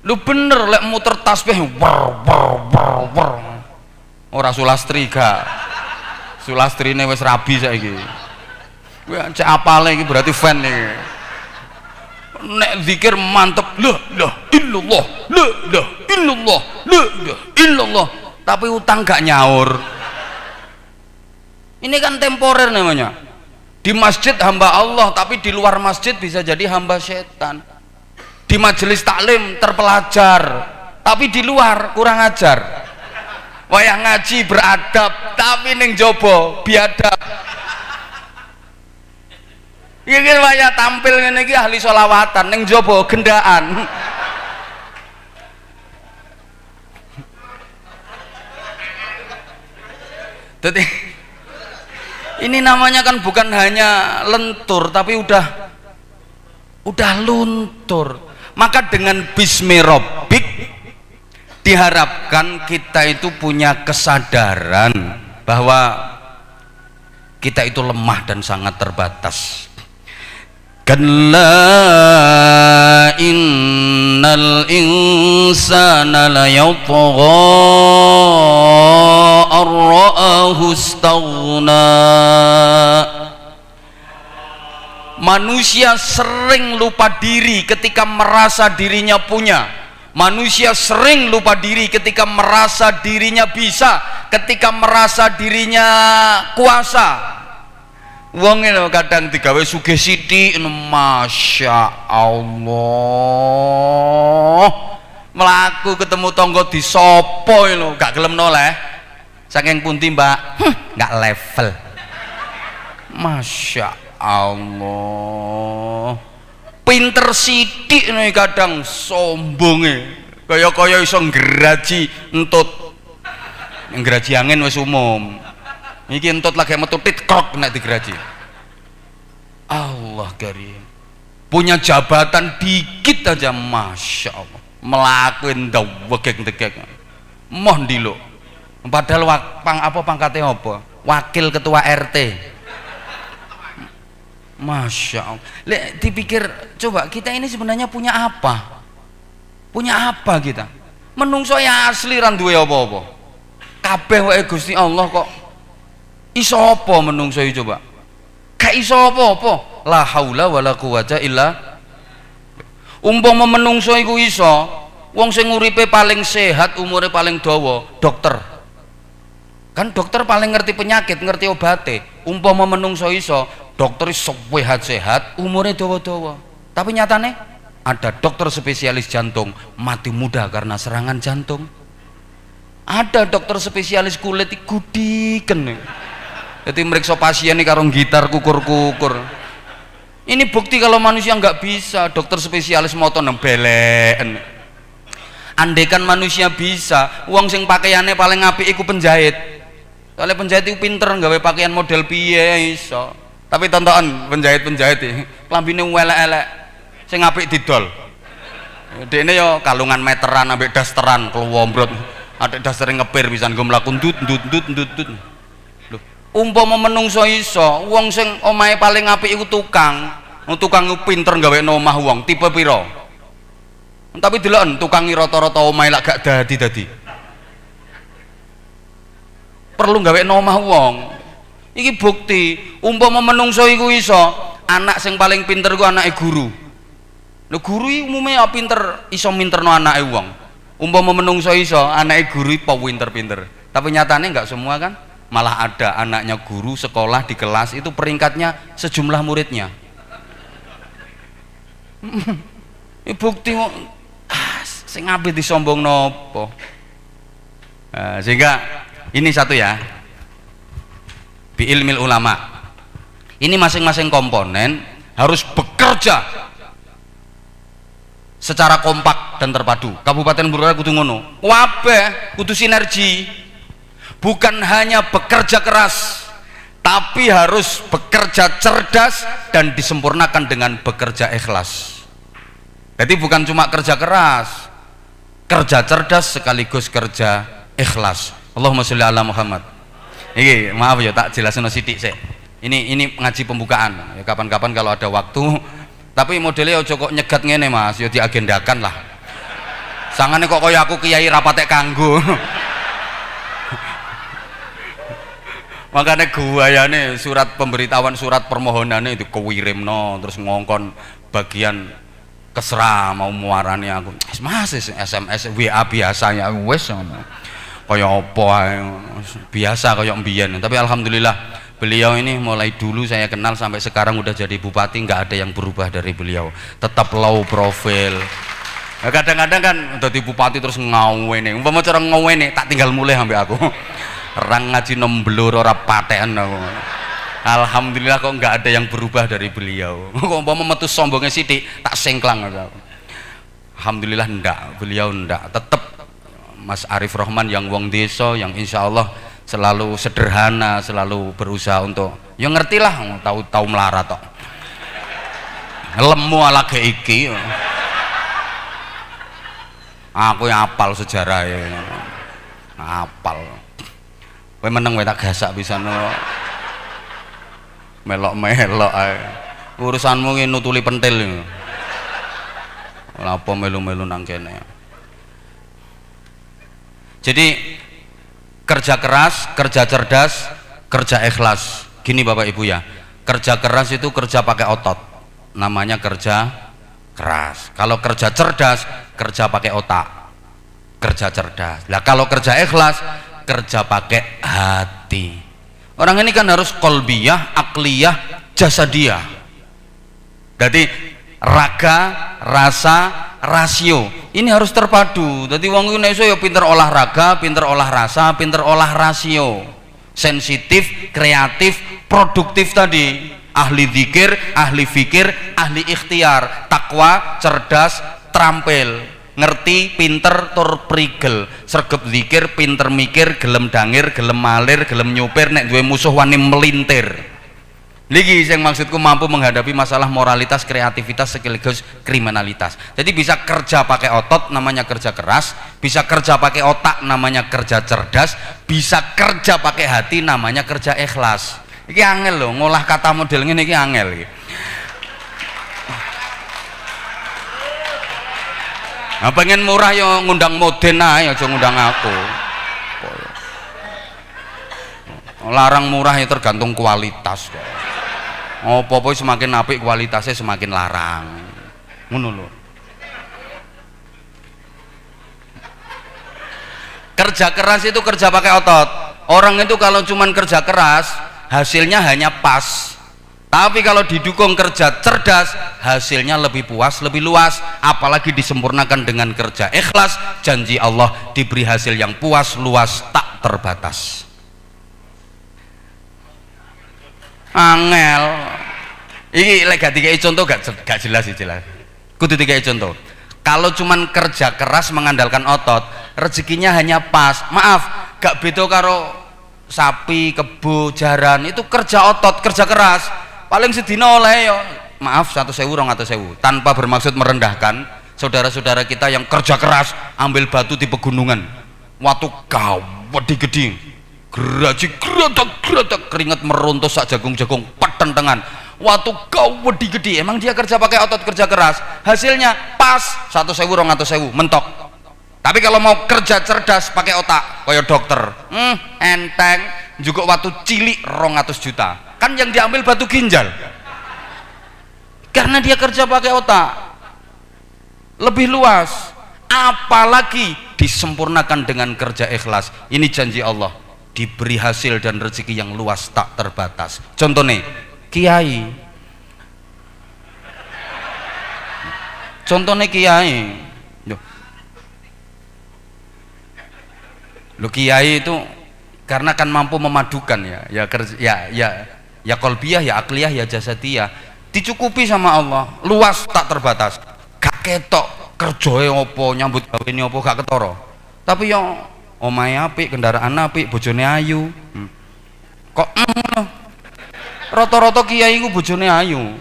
Lu bener lek muter tasbih wer. Ora Sulastri gak. Sulastrine wis rabi saiki. Kuwi cek apale iki berarti fan iki. Nek zikir mantep, la illallah, la illallah, tapi utang gak nyaur. Ini kan temporer namanya. Di masjid hamba Allah, tapi di luar masjid bisa jadi hamba setan. Di majelis taklim terpelajar, tapi di luar kurang ajar. Wayah ngaji beradab, tapi ning jaba biadab. Iki wayah tampil ngene iki ahli sholawatan, ning jaba gendaan. Jadi ini namanya kan bukan hanya lentur, tapi udah luntur. Maka dengan Bismi Rabbik diharapkan kita itu punya kesadaran bahwa kita itu lemah dan sangat terbatas. Kalla innal insana layatgha ar-ra'ahu istaghna. Manusia sering lupa diri ketika merasa dirinya punya. Manusia sering lupa diri ketika merasa dirinya bisa, ketika merasa dirinya kuasa. Wong ini kadang digawe sugih sithik, masya Allah, melaku ketemu tonggo disopo lho, gak gelem noleh. Saking pundi mbak, gak level. Masya Allah, pinter sithik nih kadang sombonge, kaya iso nggeraji entut. Nggeraji angin wis umum. Iki entut lagi metu tikrok nek digeraji. Allah karim. Punya jabatan dikit aja masya Allah, melakuin dawegek-degek. Moh ndilo. Padahal pangkatnya apa? wakil ketua RT. Masya Allah. Dipikir coba kita ini sebenarnya punya apa? Punya apa kita? Menungso ya asli ran duwe apa-apa. Kabeh wae Gusti Allah kok iso apa menungso iki coba? Gak iso apa-apa. La haula wala quwata illa. Umpama menungso iku iso, wong sing uripe paling sehat, umure paling dawa, dokter. Kan dokter paling ngerti penyakit, ngerti obate. Umpama menungso iso, dokter sehat-sehat, umure dawa-dawa. Tapi nyatane ada dokter spesialis jantung mati muda karena serangan jantung. Ada dokter spesialis kulit gudiken. Jadi meriksa pasien ini karo gitar kukur-kukur. Ini bukti kalau manusia nggak bisa. Dokter spesialis moto nembelen. Andekan manusia bisa, uang sing pakaiannya paling apik iku penjahit. Soalnya penjahit itu pinter nggawe pakaian model piye iso. Tapi tonton penjahit iki, klambine elek-elek. Sing apik didol. Dekne yo kalungan meteran ambek dasteran kelombrot. Adek dastere ngepir pisan nggo mlaku ndut. Umpama menungso iso, wong sing omahe paling apik iku tukang. Tukang pinter gawe omah wong, tipe pira? Tapi deloken tukang rata-rata omahe lak gak dadi. Perlu gawe omah wong. Iki bukti, umpama menungso iku iso, anak sing paling pinter iku anake guru. Lho guru iki umume ya pinter, iso minterno anake wong. Umpama menungso iso, anake guru po pinter-pinter. Tapi nyatane enggak semua kan? Malah ada anaknya guru sekolah di kelas itu peringkatnya sejumlah muridnya. Ini bukti sing apik disombong nopo. Sehingga ini satu ya, bi ilmil ulama. Ini masing-masing komponen harus bekerja secara kompak dan terpadu. Kabupaten Purworejo kudu ngono. Kabeh kudu sinergi. Bukan hanya bekerja keras, tapi harus bekerja cerdas dan disempurnakan dengan bekerja ikhlas. Jadi bukan cuma kerja keras, kerja cerdas sekaligus kerja ikhlas. Allahumma sholli ala Muhammad. Ini maaf ya tak jelasin sithik sik. Ini ngaji pembukaan. Ya kapan-kapan kalau ada waktu. Tapi modelnya ojo kok nyegat ngene Mas, ya diagendakan lah. Sangane kok kaya aku kiai rapatek kanggo. Makanya guayane surat pemberitahuan, surat permohonannya itu kewirimno terus ngongkon bagian kesra mau muarane aku. Mas SMS WA biasa ya wis kaya apa biasa kaya mbiyen. Tapi alhamdulillah beliau ini mulai dulu saya kenal sampai sekarang udah jadi bupati nggak ada yang berubah dari beliau. Tetap low profile. Nah, kadang-kadang kan dadi bupati terus ngawene. Umpama cara ngawene tak tinggal mulai ambek aku. Rang ngaji nomblur ora patekan aku. Alhamdulillah kok nggak ada yang berubah dari beliau. Kok umpama metu sombongnya sithik tak sengklang aku. Alhamdulillah ndak, beliau ndak. Tetap Mas Arif Rahman yang wong desa yang insya Allah selalu sederhana, selalu berusaha untuk ya ngertilah tahu melarat tok. Lemu ala ge iki. Aku yang apal sejarah ya. Apal. Kowe meneng wae tak gasak pisan melok-melok ae. Urusanmu ki nutuli pentil. Lha apa melu-melu nang kene. Jadi kerja keras, kerja cerdas, kerja ikhlas. Gini Bapak Ibu ya. Kerja keras itu kerja pakai otot. Namanya kerja keras. Kalau kerja cerdas, kerja pakai otak. Kerja cerdas. Lah kalau kerja ikhlas, kerja pakai hati. Orang ini kan harus kolbiyah, akliyah, jasadiyah. Jadi raga, rasa, rasio ini harus terpadu. Jadi wong Indonesia ya pinter olahraga, pinter olah rasa, pinter olah rasio, sensitif, kreatif, produktif tadi. Ahli zikir, ahli fikir, ahli ikhtiar, takwa, cerdas, terampil. Ngerti, pinter, tur prigel, sregep zikir, pinter mikir, gelem dangir, gelem malir, gelem nyupir, nek duwe musuh wani melintir. Niki yang maksudku mampu menghadapi masalah moralitas, kreativitas sekaligus kriminalitas. Jadi bisa kerja pakai otot namanya kerja keras, bisa kerja pakai otak namanya kerja cerdas, bisa kerja pakai hati namanya kerja ikhlas. Iki angel loh, ngolah kata model ngene iki angel iki. Nah, pengen murah yo ngundang Moden ae aja ngundang aku. Larang murah ya tergantung kualitas kok. Apa-apa semakin apik kualitasnya semakin larang. Ngono lho. Kerja keras itu kerja pakai otot. Orang itu kalau cuman kerja keras, hasilnya hanya pas. Tapi kalau didukung kerja cerdas, hasilnya lebih puas, lebih luas. Apalagi disempurnakan dengan kerja ikhlas, janji Allah diberi hasil yang puas, luas, tak terbatas. Angel iki lek gak dikai contoh gak jelas sih jelas. Kudu dikai contoh. Kalau cuman kerja keras mengandalkan otot, rezekinya hanya pas. Maaf, gak beda karo sapi, kebo, jaran. Itu kerja otot, kerja keras. Paling sedina oleh yo. Maaf 1.000 200.000. Tanpa bermaksud merendahkan saudara-saudara kita yang kerja keras, ambil batu di pegunungan. Waktu gawat gede. Geraji geratak keringat meruntus sak jagung-jagung patentengan. Waktu kau wedi gede, emang dia kerja pakai otot kerja keras, hasilnya pas 1.000 200.000 mentok. Tapi kalau mau kerja cerdas pakai otak, kayak dokter, enteng juga waktu cilik 200 juta. Kan yang diambil batu ginjal, karena dia kerja pakai otak lebih luas. Apalagi disempurnakan dengan kerja ikhlas. Ini janji Allah, diberi hasil dan rezeki yang luas tak terbatas. Contohnya kiai, lo kiai itu karena kan mampu memadukan ya kolbiyah, ya akliyah, ya jasadiyah, dicukupi sama Allah, luas tak terbatas. Gak ketok kerjoe opo, nyambut gawe ini opo, gak ketoro. Tapi yang omahe apik, kendaraan apik, bojone ayu. Kok rata-rata kiai iku bojone ayu.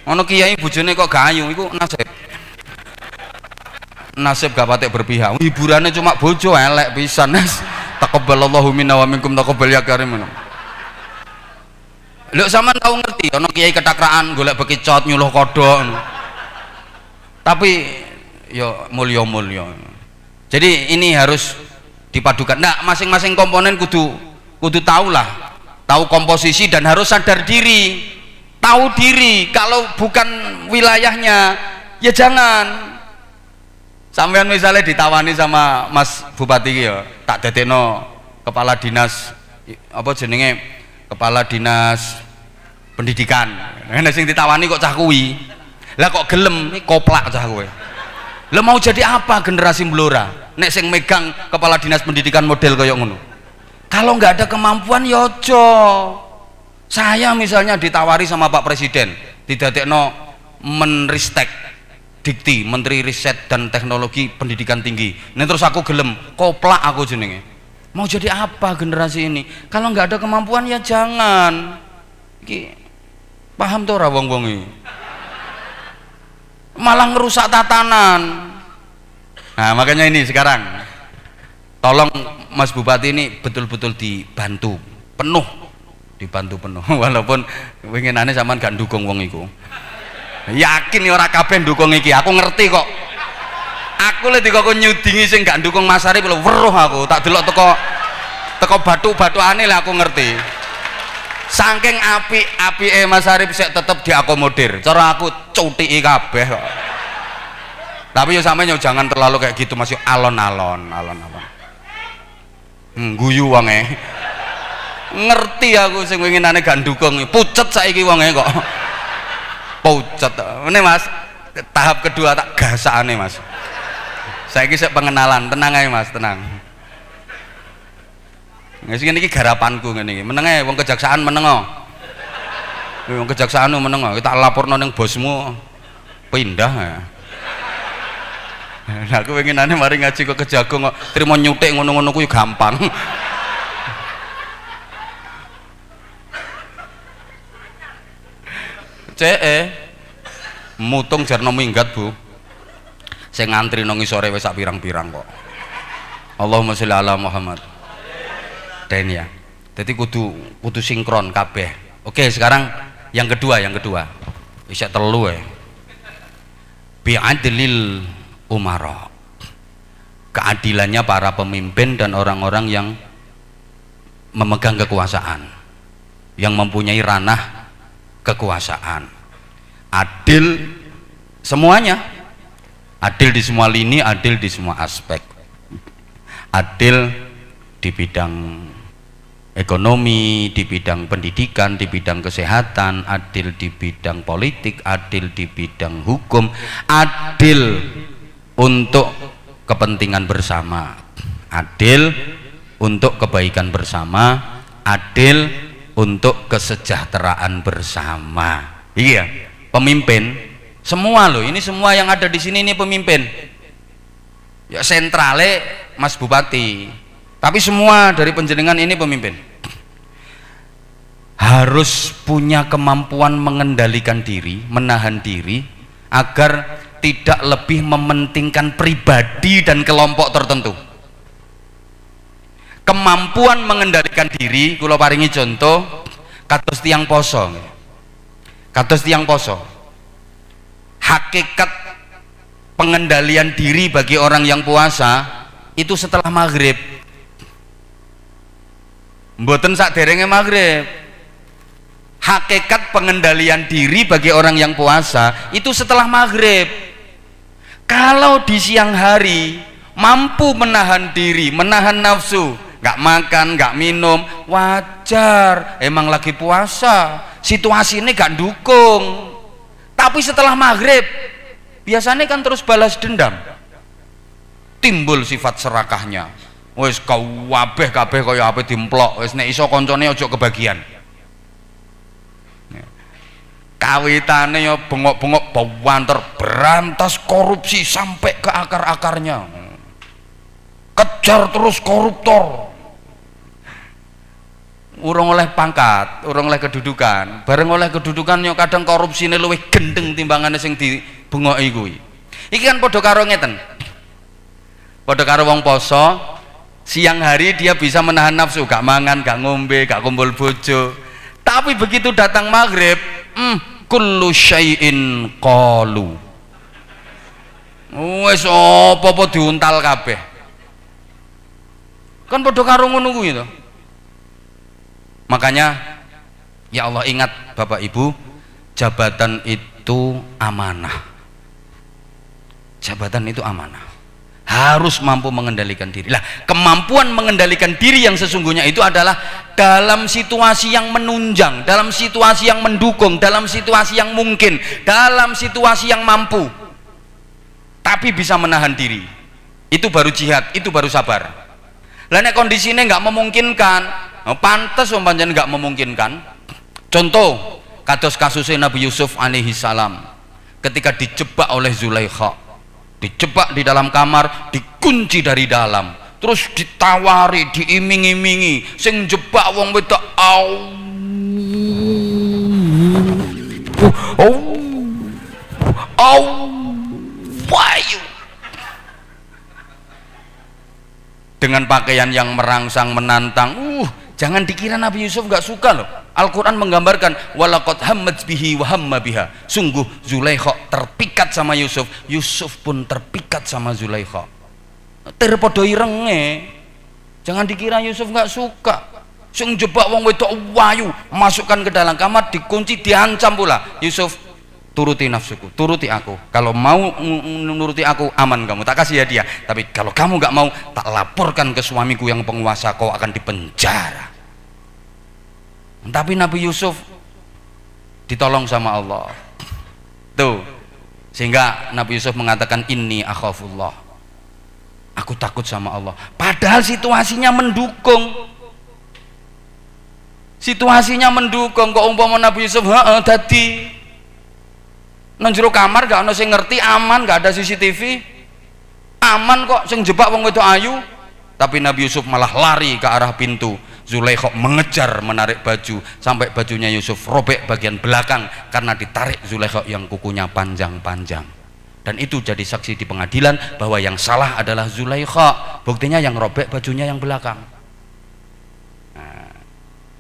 Ana kiai bojone kok gak ayu, iku nasib gak patek berpihak. Hiburannya cuma bojo elek pisan. Taqabbalallahu minna wa minkum taqabbal ya karim. Lho sampean tau ngerti ana kiai ketakraan golek bekicot nyuluh kodhok. Tapi yo mulya-mulya. Jadi ini harus dipadukan. Nah, masing-masing komponen kudu tahu lah, tahu komposisi dan harus sadar diri, tahu diri. Kalau bukan wilayahnya ya jangan. Sampean misalnya ditawani sama Mas Bupati ya, tak dadekno kepala dinas apa jenenge, kepala dinas pendidikan. Nek sing ditawani kok cah kuwi, lah kok gelem koplak cah kowe. Lah mau jadi apa generasi blora? Nek sing megang kepala dinas pendidikan model kayak ngono. Kalau nggak ada kemampuan yojo. Saya misalnya ditawari sama Pak Presiden, didadekno Menristek Dikti, Menteri Riset dan Teknologi Pendidikan Tinggi. Nek terus aku gelem, koplak aku jenenge. Mau jadi apa generasi ini? Kalau nggak ada kemampuan ya jangan. Iki paham tuh ora wong-wong iki? Malah ngerusak tatanan. Nah makanya ini sekarang tolong Mas Bupati ini betul-betul dibantu penuh, walaupun winginane sampean gak ndukung wong iku. Yakin ya ora kabeh ndukung iki, aku ngerti kok. Aku lek dikok nyudingi sing gak ndukung Mas Arif lho weruh aku, tak delok teko batu-batuane lah aku ngerti. Saking apike Mas Arif sik tetep diakomodir. Cara aku cutiki kabeh kok. Tapi yo sampeyan yo jangan terlalu kayak gitu Mas, yo alon-alon. Guyu wonge. Ngerti aku sing winginane gak ndukung, pucet saiki wonge kok. Pucet. Ini Mas, tahap kedua tak gasakane Mas. Saiki sik pengenalan, tenang ae Mas, tenang. Wis ngene iki garapanku ngene iki. Meneng ae wong kejaksaan meneng. Wong kejaksaan meneng, tak laporno ning bosmu pindah ya. Nah, aku pengenane mari ngaji kok kejagung kok trimo nyutik ngono-ngono kuwi gampang. mutung jarno minggat Bu. Saya ngantri nang sore wis sak pirang-pirang kok. Allahumma sholli ala Muhammad. Dan ya. Jadi kudu sinkron kabeh. Oke, sekarang yang kedua. Bisa telu ya. Bi'adlil umara. Keadilannya para pemimpin dan orang-orang yang memegang kekuasaan, yang mempunyai ranah kekuasaan. Adil semuanya. Adil di semua lini, adil di semua aspek. Adil di bidang ekonomi, di bidang pendidikan, di bidang kesehatan, adil di bidang politik, adil di bidang hukum, adil untuk kepentingan bersama, adil untuk kebaikan bersama, adil untuk kesejahteraan bersama. Iya, pemimpin semua loh, ini semua yang ada di sini ini pemimpin. Ya sentrale Mas Bupati, tapi semua dari penjenengan ini pemimpin. Harus punya kemampuan mengendalikan diri, menahan diri agar tidak lebih mementingkan pribadi dan kelompok tertentu. Kemampuan mengendalikan diri, kula paringi contoh kados tiyang poso. Kados tiyang poso. Hakikat pengendalian diri bagi orang yang puasa itu setelah maghrib, mboten sakderenge maghrib. Hakikat pengendalian diri bagi orang yang puasa itu setelah maghrib. Kalau di siang hari mampu menahan diri, menahan nafsu, nggak makan, nggak minum, wajar, emang lagi puasa, situasi ini nggak dukung. Tapi setelah maghrib biasanya kan terus balas dendam, timbul sifat serakahnya. Wes kabeh kaya apa dimplok, wes nek iso koncone ojo kebagian. Kawitane ya bengok-bengok bawanter, berantas korupsi sampai ke akar-akarnya, kejar terus koruptor, urung oleh pangkat, urung oleh kedudukan, bareng oleh kedudukan yo kadang korupsine luwih gendeng timbangane sing dibengok kuwi. Iki kan padha karo ngeten, padha karo wong poso, siang hari dia bisa menahan nafsu, gak mangan, gak ngombe, gak kumpul bojo, tapi begitu datang maghrib, kullu syai'in qalu, wes apa-apa diuntal kabeh. Kan padha karo ngono kuwi to. Makanya ya Allah, ingat Bapak Ibu, jabatan itu amanah. Jabatan itu amanah. Harus mampu mengendalikan diri. Lah, kemampuan mengendalikan diri yang sesungguhnya itu adalah dalam situasi yang menunjang, dalam situasi yang mendukung, dalam situasi yang mungkin, dalam situasi yang mampu. Tapi bisa menahan diri. Itu baru jihad, itu baru sabar. Lah nek kondisinya nggak memungkinkan, pantes pancen nggak memungkinkan. Contoh kados kasusnya Nabi Yusuf alaihi salam ketika dijebak oleh Zulaikha, dijebak di dalam kamar, dikunci dari dalam, terus ditawari, diiming-imingi, sing jebak wong wedok wayu dengan pakaian yang merangsang, menantang. Jangan dikira Nabi Yusuf gak suka loh. Al-Quran menggambarkan walaqad hammat bihi wa hamma biha. Sungguh Zulaikha terpikat sama Yusuf, Yusuf pun terpikat sama Zulaikha. Terpodo irenge. Jangan dikira Yusuf gak suka. Sing jebak wong wedok wayu, masukkan ke dalam kamar, dikunci, diancam pula. Yusuf, turuti nafsuku, turuti aku. Kalau mau menuruti aku, aman kamu, tak kasih hadiah. Tapi kalau kamu gak mau, tak laporkan ke suamiku yang penguasa, kau akan dipenjara. Tapi Nabi Yusuf ditolong sama Allah. Tuh, sehingga Nabi Yusuf mengatakan inni akhafullah, aku takut sama Allah. Padahal situasinya mendukung. Situasinya mendukung. Kok umpama Nabi Yusuf dadi nang jero kamar gak ono sing ngerti, aman, gak ada CCTV, aman kok, sing jebak wong wedok ayu. Tapi Nabi Yusuf malah lari ke arah pintu. Zulaikha mengejar menarik baju sampai bajunya Yusuf robek bagian belakang karena ditarik Zulaikha yang kukunya panjang-panjang. Dan itu jadi saksi di pengadilan bahwa yang salah adalah Zulaikha, buktinya yang robek bajunya yang belakang. Nah,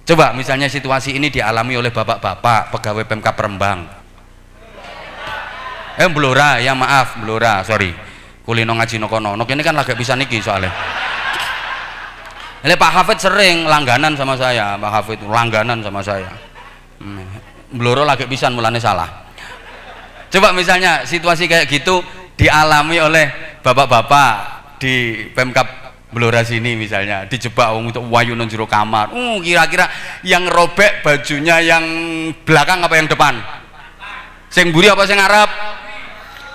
coba misalnya situasi ini dialami oleh bapak-bapak pegawai Pemkab Rembang, Blora, ya maaf Blora, sorry, kulino ngaji nokono ini kan lagi bisa niki soalnya. Ini Pak Hafid sering langganan sama saya, Pak Hafid langganan sama saya. Blora lagi pisan mulane salah. Coba misalnya situasi kayak gitu dialami oleh bapak-bapak di Pemkab Blora sini misalnya, dijebak untuk wayu nang jero kamar. Kira-kira yang robek bajunya yang belakang apa yang depan? Sing mburi apa sing ngarep?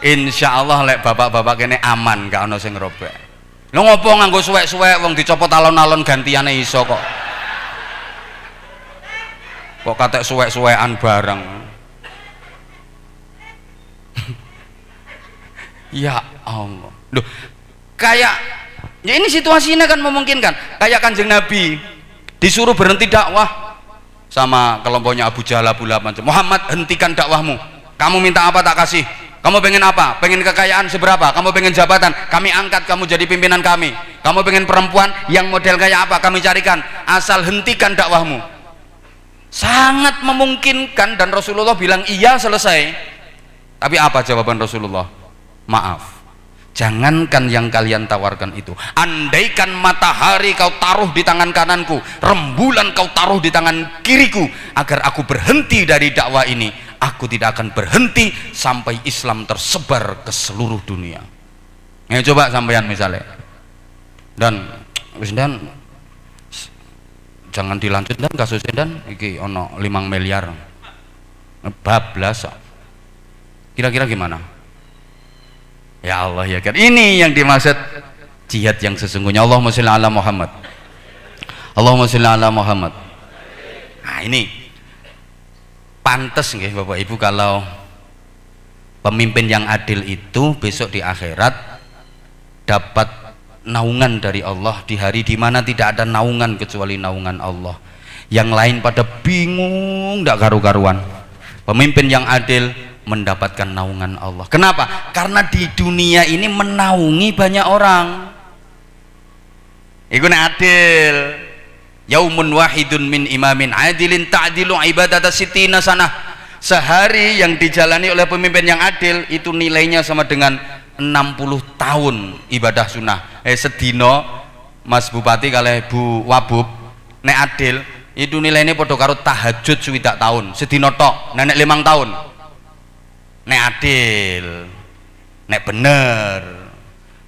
Insya Allah lek bapak-bapak kene aman gak ono sing robek. Lho ngopo nganggo suwek-suwek wong dicopot alon-alon gantiane iso kok. Kok katek suwek-suwekan bareng. Ya Allah, loh, kayak ya ini situasinya kan memungkinkan. Kayak Kanjeng Nabi disuruh berhenti dakwah sama kelompoknya Abu Jahal, Abu Lahab, Muhammad hentikan dakwahmu. Kamu minta apa tak kasih? Kamu pengen apa? Pengen kekayaan seberapa? Kamu pengen jabatan? Kami angkat kamu jadi pimpinan kami. Kamu pengen perempuan yang model kayak apa? Kami carikan. Asal hentikan dakwahmu. Sangat memungkinkan dan Rasulullah bilang iya, selesai. Tapi apa jawaban Rasulullah? Maaf, jangankan yang kalian tawarkan itu, andaikan matahari kau taruh di tangan kananku, rembulan kau taruh di tangan kiriku, agar aku berhenti dari dakwah ini, aku tidak akan berhenti sampai Islam tersebar ke seluruh dunia. Coba sampean misalnya, dan jangan dilanjut dan kasusnya dan iki ono 5 miliar bablas, kira-kira gimana? Ya Allah ya kan, ini yang dimaksud jihad yang sesungguhnya. Allahumma sholli ala Muhammad, Allahumma sholli ala Muhammad. Nah ini pantes nggih Bapak Ibu kalau pemimpin yang adil itu besok di akhirat dapat naungan dari Allah di hari di mana tidak ada naungan kecuali naungan Allah. Yang lain pada bingung ndak karu-karuan. Pemimpin yang adil mendapatkan naungan Allah. Kenapa? Karena di dunia ini menaungi banyak orang. Iku nek adil. Yaumun wahidun min imamin adilin ta'dilu ibadata sittina sanah. Sehari yang dijalani oleh pemimpin yang adil itu nilainya sama dengan 60 tahun ibadah sunnah. Sedino Mas Bupati kalih Bu Wabub nek adil itu nilainya padha karo tahajud swidak tahun. Sedino tok, nek 5 tahun. Nek adil, nek bener,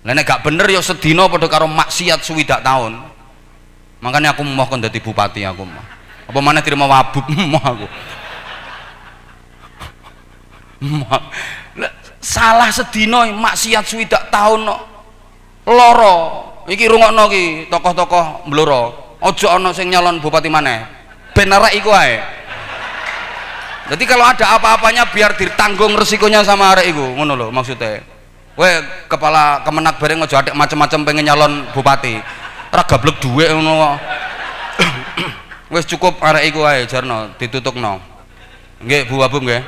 nek gak bener ya sedina padha karo maksiat swidak tahun. Makanya aku mau kon dadi bupati aku mah. Apa mana terima wabub mau aku. Salah sedina maksiat swidak tahun no. Loro. Iki rungokno iki tokoh-tokoh Blora. Aja ana sing nyalon bupati maneh. Ben arek iku ae. Jadi kalau ada apa-apanya biar ditanggung resikonya sama arek iku, ngono lho maksudnya. Kowe kepala Kemenak bareng aja atik macam-macam pengen nyalon bupati. Ora gablek dhuwit ngono. Wis cukup arek iku ae jarno ditutukno. Nggih Bu Wabub nggih.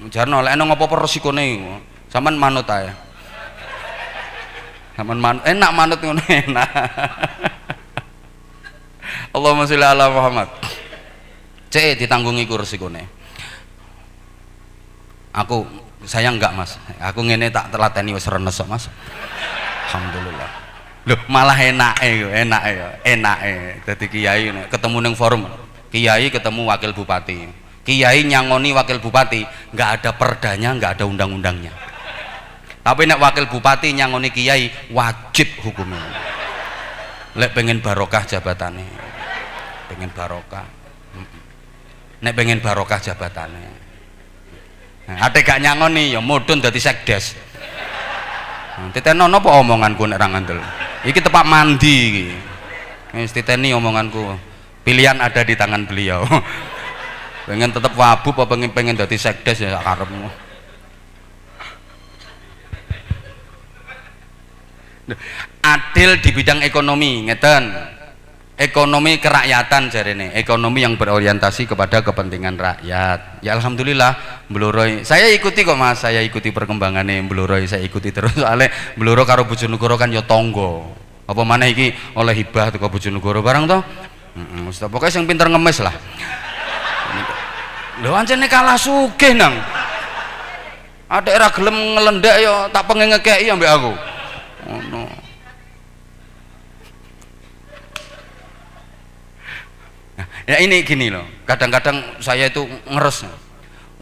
Jarno lek ana ngopo-opo resikone iku. Sampeyan manut ae. Sampeyan enak manut ngono enak. Allahumma sholli ala Muhammad. Cek ditanggung iku resikone. Saya enggak Mas, aku ngene tak telateni wis renes kok Mas. Alhamdulillah. Loh malah enake dadi kiai ketemu ning forum, kiai ketemu wakil bupati, kiai nyangoni wakil bupati, enggak ada perdanya, enggak ada undang-undangnya. Tapi nek wakil bupati nyangoni kiai wajib hukumnya. Lek pengen barokah jabatane, pengen barokah, nek pengen barokah jabatane. Ate gak nyangoni ya mudhun dadi sekdes. Titeno napa omonganku nek ra ngandel. Iki tepak mandi iki. Wis titeni omonganku. Pilihan ada di tangan beliau. Pengen tetep wabub apa pengen dadi sekdes ya sak karepmu. Adil di bidang ekonomi ngeten. ekonomi kerakyatan jarene, ekonomi yang berorientasi kepada kepentingan rakyat. Ya alhamdulillah Bloroi saya ikuti kok Mas, saya ikuti perkembangannya Bloroi, saya ikuti terus soalnya Bloro karo Bojonegoro kan ya tonggo. Apa mana iki oleh hibah teko Bojonegoro barang toh. Heeh, pokoknya yang pinter ngemis lah. Lho ancene kalah sugih nang. Ada era gelem ngelendak ya tak pengen ngekeki ambek aku. Ngono. Ya ini gini loh, kadang-kadang saya itu ngeres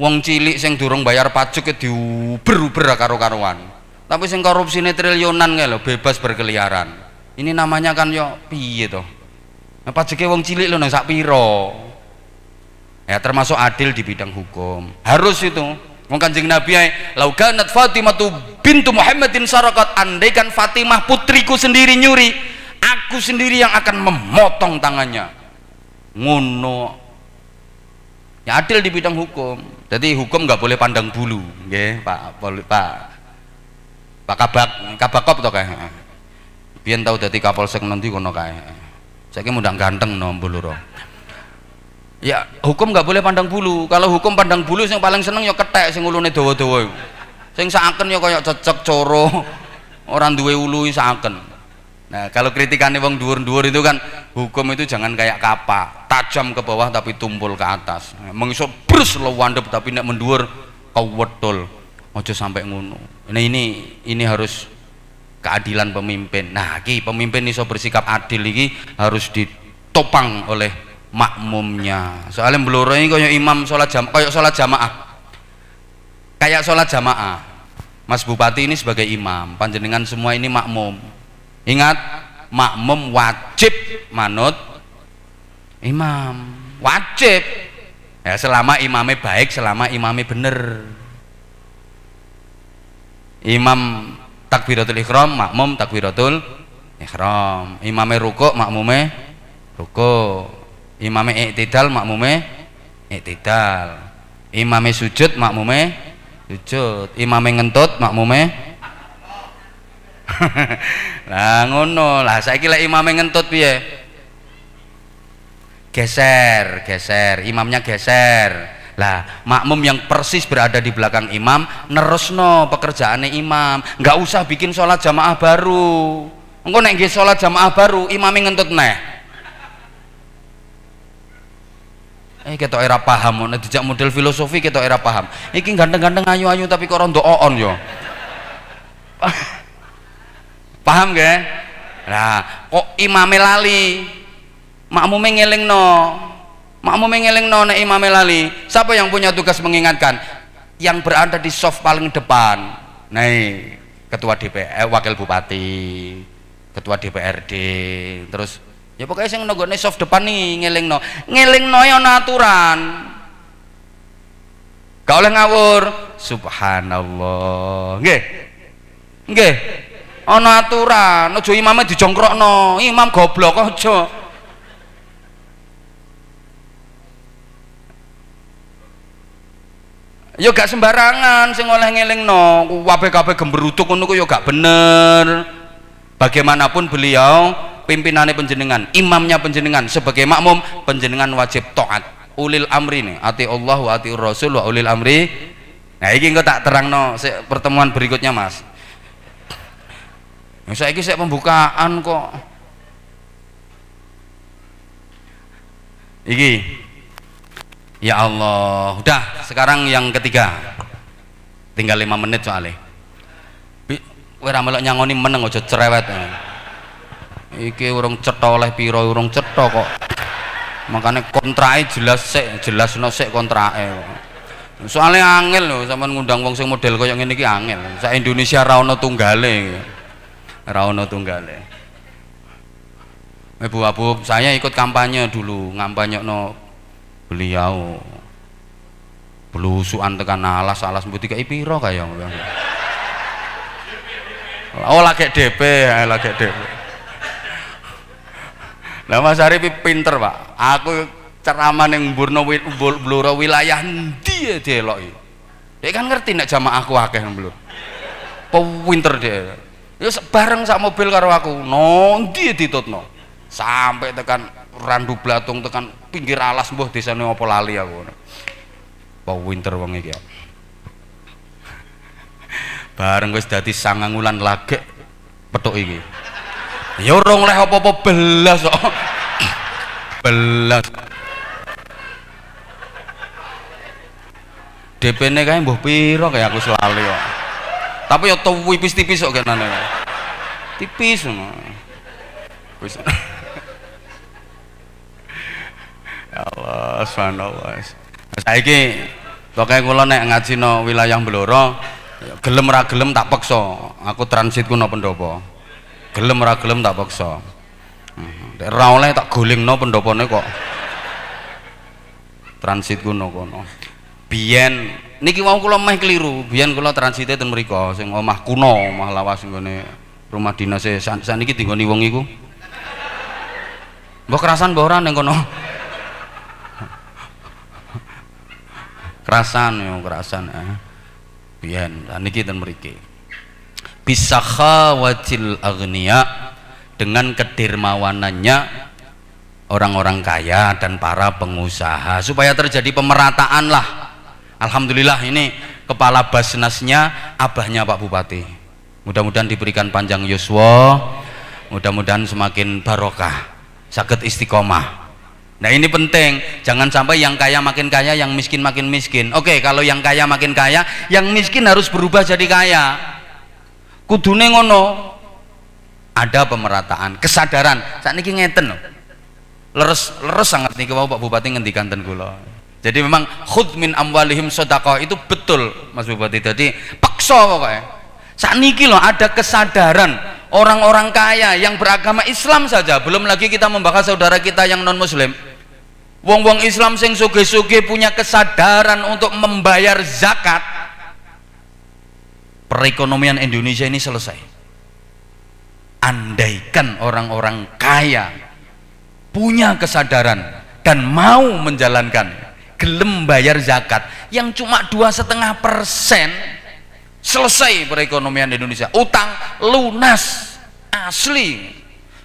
wong cilik sing durung bayar pajak ke diuber-uber karo-karuan, tapi sing korupsine triliunan kae lho bebas berkeliaran. Ini namanya kan yo piye toh, nah, pajake wong cilik lho nang sak piro ya, termasuk adil di bidang hukum harus itu. Wong Kanjeng Nabi ae lau kanat Fatimah bintu Muhammadin sarakat, andaikan Fatimah putriku sendiri nyuri, aku sendiri yang akan memotong tangannya. Ngono ya, adil di bidang hukum. Jadi hukum nggak boleh pandang bulu, nggih Pak Kabakop to kae. Biyen tau dadi Kapolsek nanti kono kae. Saiki mundang ganteng no Buluro. Ya hukum nggak boleh pandang bulu. Kalau hukum pandang bulu yang paling seneng ya kethek sing ulune dawa-dawa. Sing saken ya kaya cecek coro, orang duwe ulu saken. Nah kalau kritikannya wong dhuwur-dhuwur itu kan hukum itu jangan kayak kapak, tajam ke bawah tapi tumpul ke atas. Mengisor brus lewandep tapi nek menduur kau wetul. Ojo sampai ngono. Nah ini harus keadilan pemimpin. Nah iki pemimpin iso bersikap adil iki harus ditopang oleh makmumnya. Soalnya Bloro ini kayak imam sholat jamaah. Kayak sholat jamaah. Mas Bupati ini sebagai imam, panjenengan semua ini makmum. Ingat, makmum wajib manut imam, wajib ya, selama imamnya baik, selama imamnya bener. Imam takbiratul ihram, makmum takbiratul ihram. Imamnya rukuk, makmumnya rukuk. Imamnya i'tidal, makmumnya i'tidal. Imamnya sujud, makmumnya sujud. Imamnya ngentut, makmumnya lah ngono lah. Saiki lek imame ngentut piye? Geser, imamnya geser. Lah makmum yang persis berada di belakang imam nerusno pekerjaannya imam, nggak usah bikin sholat jamaah baru. Engko nek nggih sholat jamaah baru imame ngentut neh. Ketok era paham, nek dijak model filosofi ketok era paham. Iki ganteng-ganteng ayu-ayu tapi kok rondo on yo. Paham gak? Nah, kok imame lali, makmume ngelingno nek imame lali. Siapa yang punya tugas mengingatkan? Yang berada di soft paling depan. Nah, ketua DPR, wakil bupati, ketua DPRD, terus ya pokoknya sing nonggone soft depan nih ngelingno ya ana aturan. Gak oleh ngawur. Subhanallah. Nggih. Ana aturan, aja imame dijongkrokno, imam goblok aja. Ya gak sembarangan sing oleh ngelingno, kabeh gembruduk ngono ku ya gak bener. Bagaimanapun beliau pimpinannya panjenengan, imamnya panjenengan, sebagai makmum panjenengan wajib taat. Ulil amri nih, ati Allah wa ati Rasul wa ulil amri. Nah iki engko tak terangno pertemuan berikutnya Mas. Saiki sik pembukaan kok. Iki. Ya Allah, udah sekarang yang ketiga. Tinggal 5 menit soalnya. Kowe ra melok nyangoni meneng aja cerewet. Iki urung cetha oleh pira, urung cetha kok. Makanya kontrake jelasno sik kontrake. Soalnya angel lho sampean ngundang wong sing model koyo ngene iki angel. Sak Indonesia ra ono tunggale. Ibu Abu, saya ikut kampanye dulu, ngampanyekno beliau. Belusukan tekan alas mbok dikai pira kaya. Oh lagi DP. Lah Mas Arif pinter, Pak. Aku ceramah ning Bluro wilayah ndi dieloki. Dia kan ngerti nek jamaahku akeh nang Bluro. Pinter dia. Ya bareng sak mobil karo aku. Ndi ditutno. sampai tekan Randu Blatung, tekan pinggir alas, mbuh desane apa lali aku. Apa winter wong iki ya. Bareng wis dadi 9 wulan lagek petuk iki. Ya ora oleh apa-apa belas kok. Belas. DP-ne kae mbuh pira kayak aku selalu kok. Tapi ya tipis-tipis kok kenane. Tipis ngono. Wis. Ya Allah, subhanallah. Saiki pokoke kula nek ngaji no wilayah Blora, gelem ra gelem tak peksa. Aku transit ku no pendopo. Gelem ra gelem tak peksa. Nek ra oleh tak golingno pendopone kok. Transit ku no kono. Biyen niki wau kula meh keliru. Biyen kula transite ten mriko sing omah kuno, omah lawas nggone rumah dinas e saniki dinggoni wong iku. Mbok kerasan mbok ora ning kono. Kerasan yo kerasan biyen niki ten mriki. Bisakhawatil aghnia, dengan kedermawanannya orang-orang kaya dan para pengusaha, supaya terjadi pemerataan lah. Alhamdulillah ini kepala Basnasnya abahnya Pak Bupati. Mudah-mudahan diberikan panjang yuswa, mudah-mudahan semakin barokah, saged istiqomah. Nah ini penting, jangan sampai yang kaya makin kaya, yang miskin makin miskin. Oke, kalau yang kaya makin kaya, yang miskin harus berubah jadi kaya. Kudune ngono. Ada pemerataan, kesadaran. Saat niki ngeten loh. Leres sangat niki wau Pak Bupati ngendikan ten kula. Jadi memang khudz min amwalihim shadaqah itu betul Mas Bupati. Jadi paksa pokoknya. Saat niki loh ada kesadaran orang-orang kaya yang beragama Islam saja. Belum lagi kita membahas saudara kita yang non muslim. Wong-wong Islam sing sugih-sugih punya kesadaran untuk membayar zakat. Perekonomian Indonesia ini selesai. Andaikan orang-orang kaya punya kesadaran dan mau menjalankan, gelem bayar zakat yang cuma 2,5%, selesai perekonomian Indonesia. Utang lunas asli.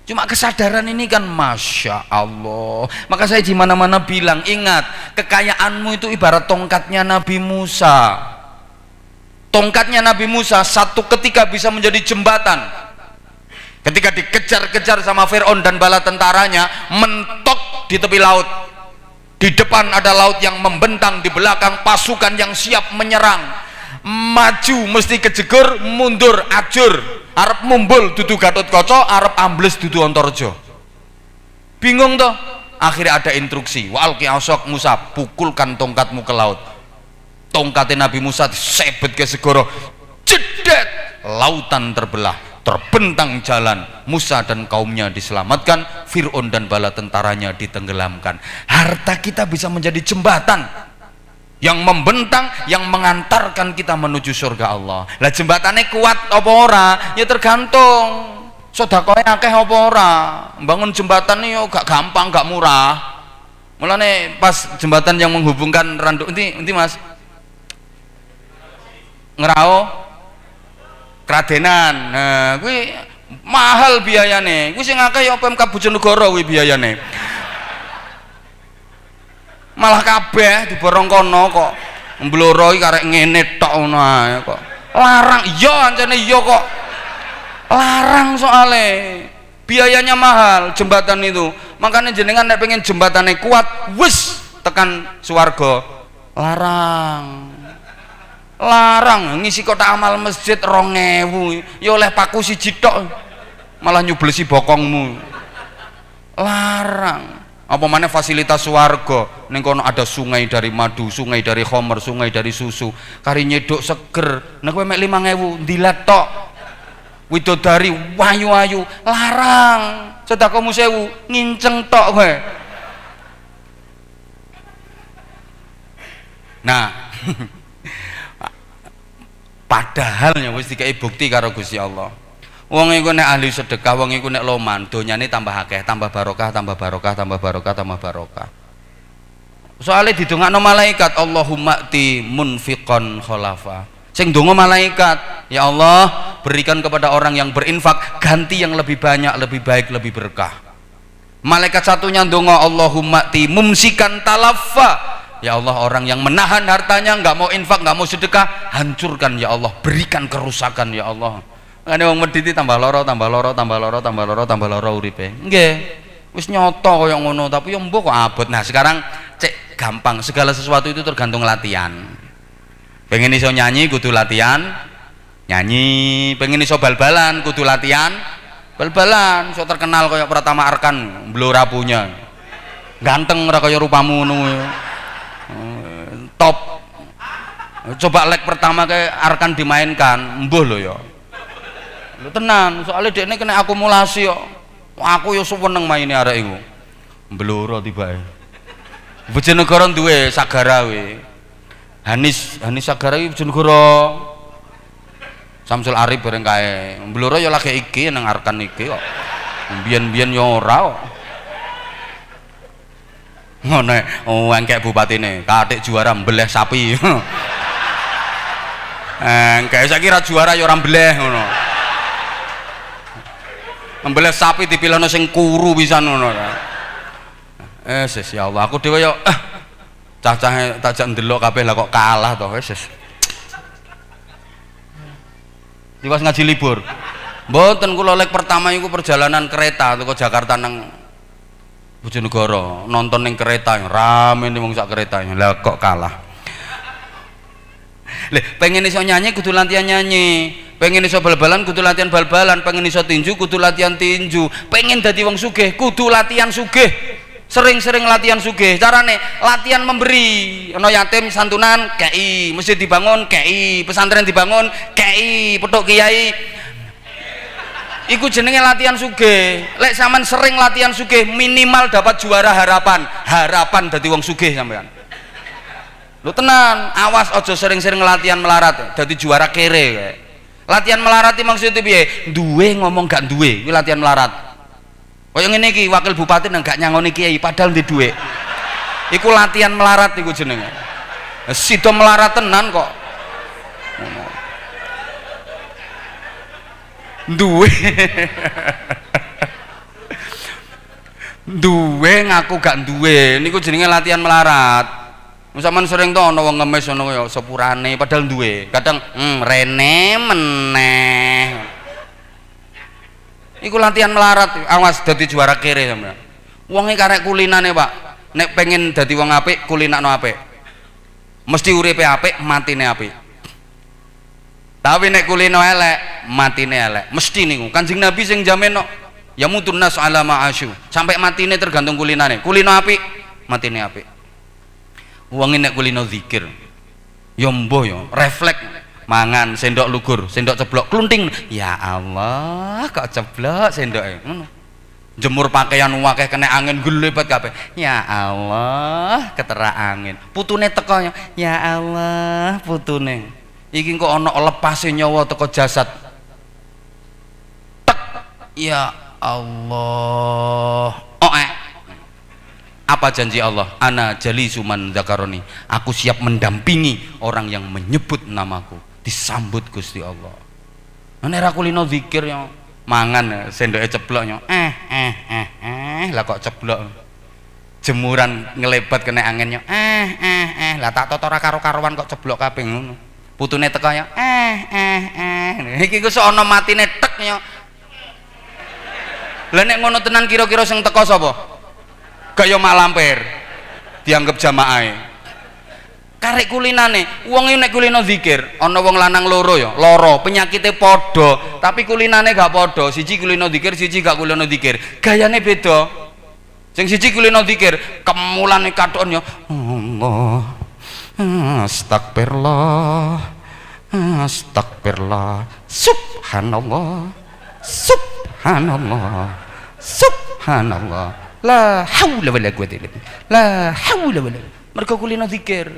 Cuma kesadaran ini kan masya Allah. Maka saya di mana-mana bilang, ingat, kekayaanmu itu ibarat tongkatnya Nabi Musa. Tongkatnya Nabi Musa satu ketika bisa menjadi jembatan. Ketika dikejar-kejar sama Fir'aun dan bala tentaranya, mentok di tepi laut. Di depan ada laut yang membentang, di belakang pasukan yang siap menyerang. Maju mesti kejegur, mundur ajur. Arep mumbul dudu Gatotkaca, arep ambles dudu Antareja. Bingung toh? Akhirnya ada instruksi, wa alqi asok Musa, pukulkan tongkatmu ke laut. Tongkatnya Nabi Musa disebet ke segoro, jedet, lautan terbelah. Terbentang jalan, Musa dan kaumnya diselamatkan, Fir'aun dan bala tentaranya ditenggelamkan. Harta kita bisa menjadi jembatan yang membentang, yang mengantarkan kita menuju surga Allah. Lah jembatannya kuat apa ora? Ya tergantung sedekahnya akeh apa ora. Bangun jembatan ini gak gampang, gak murah. Mulane pas jembatan yang menghubungkan Randu inti Mas Ngerao Kradenan, nah, kuwi mahal biayane. Kuwi sing akeh ya PMK Bojonegoro kuwi biayane. Malah kabeh diborong kono kok. Mbloro iki karek ngene tok ngono ae kok. Larang, iya ancene iya kok. Larang soale. Biayanya mahal jembatan itu. Makanya jenengan nek pengen jembatane kuat, wis tekan swarga. Larang. Larang ngisi kotak amal masjid 2.000 ya oleh paku siji tok malah nyublesi bokongmu. Larang. Apa mana fasilitas swarga ning kono ada sungai dari madu, sungai dari khamr, sungai dari susu, kari nyedok seger. Nek kowe mek 5.000 ndilat tok. Widodari wayu-wayu. Larang. Sedekahmu 1.000 nginceng tok kowe. Nah, padahalnya wis dikai bukti karo Gusti Allah. Wong iku nek ahli sedekah, wong iku nek loman, donyane tambah akeh, tambah barokah, tambah barokah, tambah barokah, tambah barokah. Soale didongakno malaikat, Allahumma ti munfiqan khalafa. Sing donga malaikat, ya Allah, berikan kepada orang yang berinfak ganti yang lebih banyak, lebih baik, lebih berkah. Malaikat satunya ndonga, Allahumma ti mumsikan talaffa. Ya Allah, orang yang menahan hartanya, nggak mau infak, nggak mau sedekah, hancurkan ya Allah, berikan kerusakan ya Allah. Ngene wong medhiti tambah loro, tambah loro, tambah loro, tambah loro, tambah loro uripe. Nggih. Wis nyoto kaya ngono, tapi ya mbok kok abot. Nah, sekarang cek gampang, segala sesuatu itu tergantung latihan. Pengen iso nyanyi kudu latihan nyanyi, pengen iso bal-balan kudu latihan bal-balan. So terkenal kaya Pratama Arkan blora punya. Ganteng ora kaya rupamu ngono. Top. Coba leg pertama kayak Arkan dimainkan, mbuh lho ya. Lho tenan, soalnya dekne kena akumulasi kok. Aku yo seneng maine arek iku. Blora tibae. Bojonegoro duwe Sagara we. Hanis Sagara iki Bojonegoro. Samsul Arif bareng kae. Blora yo lagi iki nang Arkan iki kok. Biyen-biyen yo ora kok. Ngono engkek bupatine, kathik juara mbeleh sapi. Engkek saiki ra juara yo ora mbeleh ngono. Mbeleh sapi dipilihno sing kuru pisan ngono. Ya Allah, aku dhewe yo cah-cahe takjak ndelok kabeh lah kok kalah to wis. Diwas ngaji libur. Mboten, kula leg pertama iku perjalanan kereta teko Jakarta nang Bojonegoro, nonton ning kereta rame ning wong sak kereta. Lah kok kalah. Lha pengen iso nyanyi kudu latihan nyanyi, pengen iso bal-balan kudu latihan bal-balan, pengen iso tinju kudu latihan tinju, pengen dadi wong sugih kudu latihan sugih. Sering-sering latihan sugih. Carane latihan memberi. Ono yatim santunan kei, masjid dibangun kei, pesantren dibangun kei, petuk kiai. Iku jenenge latihan sugih. Lek sampean sering latihan sugih, minimal dapat juara harapan. Harapan dadi wong sugih sampean. Lu tenan, awas aja sering-sering latihan melarat dadi juara kere kae. Latihan melarat iki maksudnya piye? Duwe ngomong gak duwe, kuwi latihan melarat. Kaya ngene iki, wakil bupati nang gak nyangoni kiai padahal ndek duwe. Iku latihan melarat iku jenenge. Sida melarat tenan kok. Duwe duwe ngaku gak duwe niku jenenge latihan melarat. Sampeyan sering to ana wong ngemis ngono ya sepurane padahal duwe. Kadang rene meneh. Iku latihan melarat, awas dadi juara kere sampeyan. Wonge karek kulinane, Pak. Nek pengen dadi wong apik, kulinakno apik. Mesti uripe apik, matine apik. Tapi nek kulino elek, matine elek. Mesti niku. Kanjeng Nabi sing jamin no, ya mutun nas ala ma'asyu. Sampai matine tergantung kulinane. Kulino apik, matine apik. Wong nek kulino zikir, ya mbuh ya, refleks mangan sendok lugur, sendok ceblok klunting. Ya Allah, kok ceblok sendoke. Ngono. Jemur pakaian akeh kena angin gelebet kabeh. Ya Allah, ketera angin. Putune teko ya Allah, putune. Iki kok ana lepase nyawa teko jasad. Tek. Ya Allah. Apa janji Allah? Ana jalisu man dzakaroni. Aku siap mendampingi orang yang menyebut namaku. Disambut Gusti Allah. Nek ra kulino zikir yo mangan sendoke ceblok yo. Lah kok ceblok. Jemuran ngelebat kena angin yo. Lah tak toto ora karo-karuan kok ceblok kabeh ngono. Putune teko yo. Iki ku sok ana matine tek yo. Lah nek ngono tenan kira-kira sing teko sapa? Kaya mak lampir dianggap jamaahe. Karek kulinane wong nek kulino zikir ana wong lanang loro ya lara penyakite padha tapi kulinane gak padha, siji kulino zikir siji gak kulino zikir, gayane beda. Sing siji kulino zikir kemulane kathon ya Allah astagfirullah astagfirullah subhanallah subhanallah subhanallah la haula wala quwwata illa billah la haula wala mergo kulino zikir.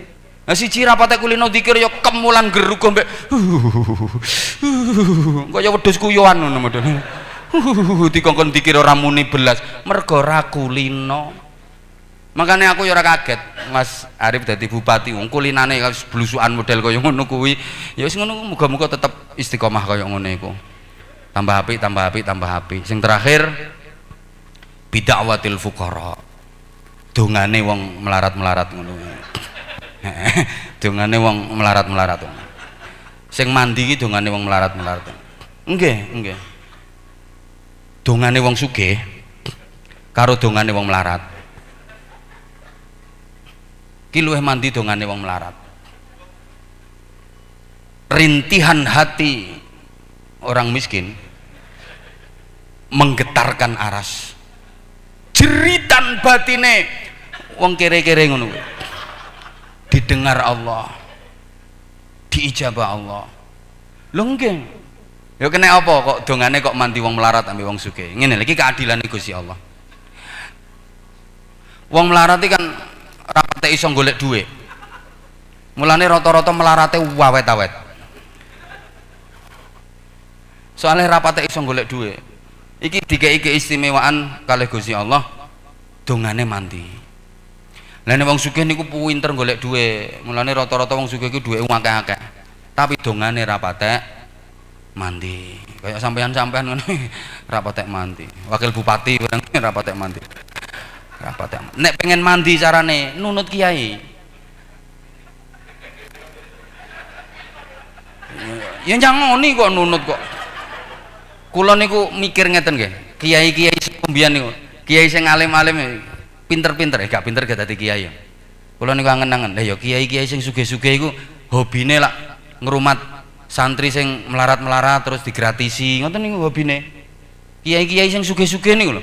Nah siji rapate kulino zikir ya kemulan gerugo mbek kaya wedhus kuyoan ngono model. Dikongkon zikir ora muni belas mergo ra kulino. Makane aku ya ora kaget Mas Arif dadi bupati wong kulinane blusukan model kaya ngono kuwi. Ya wis ngono, muga-muga tetep istiqomah kaya ngono iku. Tambah apik, tambah apik, tambah apik. Sing terakhir bid'awatil fuqara. Dongane wong melarat-melarat ngono. Dongane wong melarat-melarat. Sing mandi iki dongane wong melarat-melarat. Nggih. Dongane wong sugih karo dongane wong melarat. Ki luwih mandi dongane wong melarat. Rintihan hati orang miskin menggetarkan aras, jeritan batine wong kere-kere ngono didengar Allah, diijabah Allah. Lho nggih ya kena apa kok dongane kok mandi wong melarat ambil wong sugih. Ngene lagi keadilan Gusti Allah. Wong melarat iki kan rapate iso golek dhuwit, mulane rata-rata melarate wawet-awet. Soalnya rapate iso golek dhuwit. Iki dikei keistimewaan kalih Gusti Allah, dongane mandi. Lah nek wong sugih niku pinter golek dhuwit. Mulane rata-rata wong sugih iku dhuwite akeh-akeh. Tapi dongane ra patek mandi. Kayak sampean-sampean ngono ra patek mandi. Wakil bupati barang ra patek mandi. Ra patek. Nek pengen mandi carane nunut kiai. Ya nyangoni kok nunut kok. Kula niku mikir ngeten nggih, kiai-kiai sing mbiyen niku, kiai sing alim-alim pinter-pinter, gak pinter gak dadi kiai. Kula niku angen-angen, lha ya kiai-kiai sing sugih-sugih iku hobine lak ngrumat santri sing melarat-melarat terus digratisi, ngoten niku hobine. Kiai-kiai sing sugih-sugih niku lho.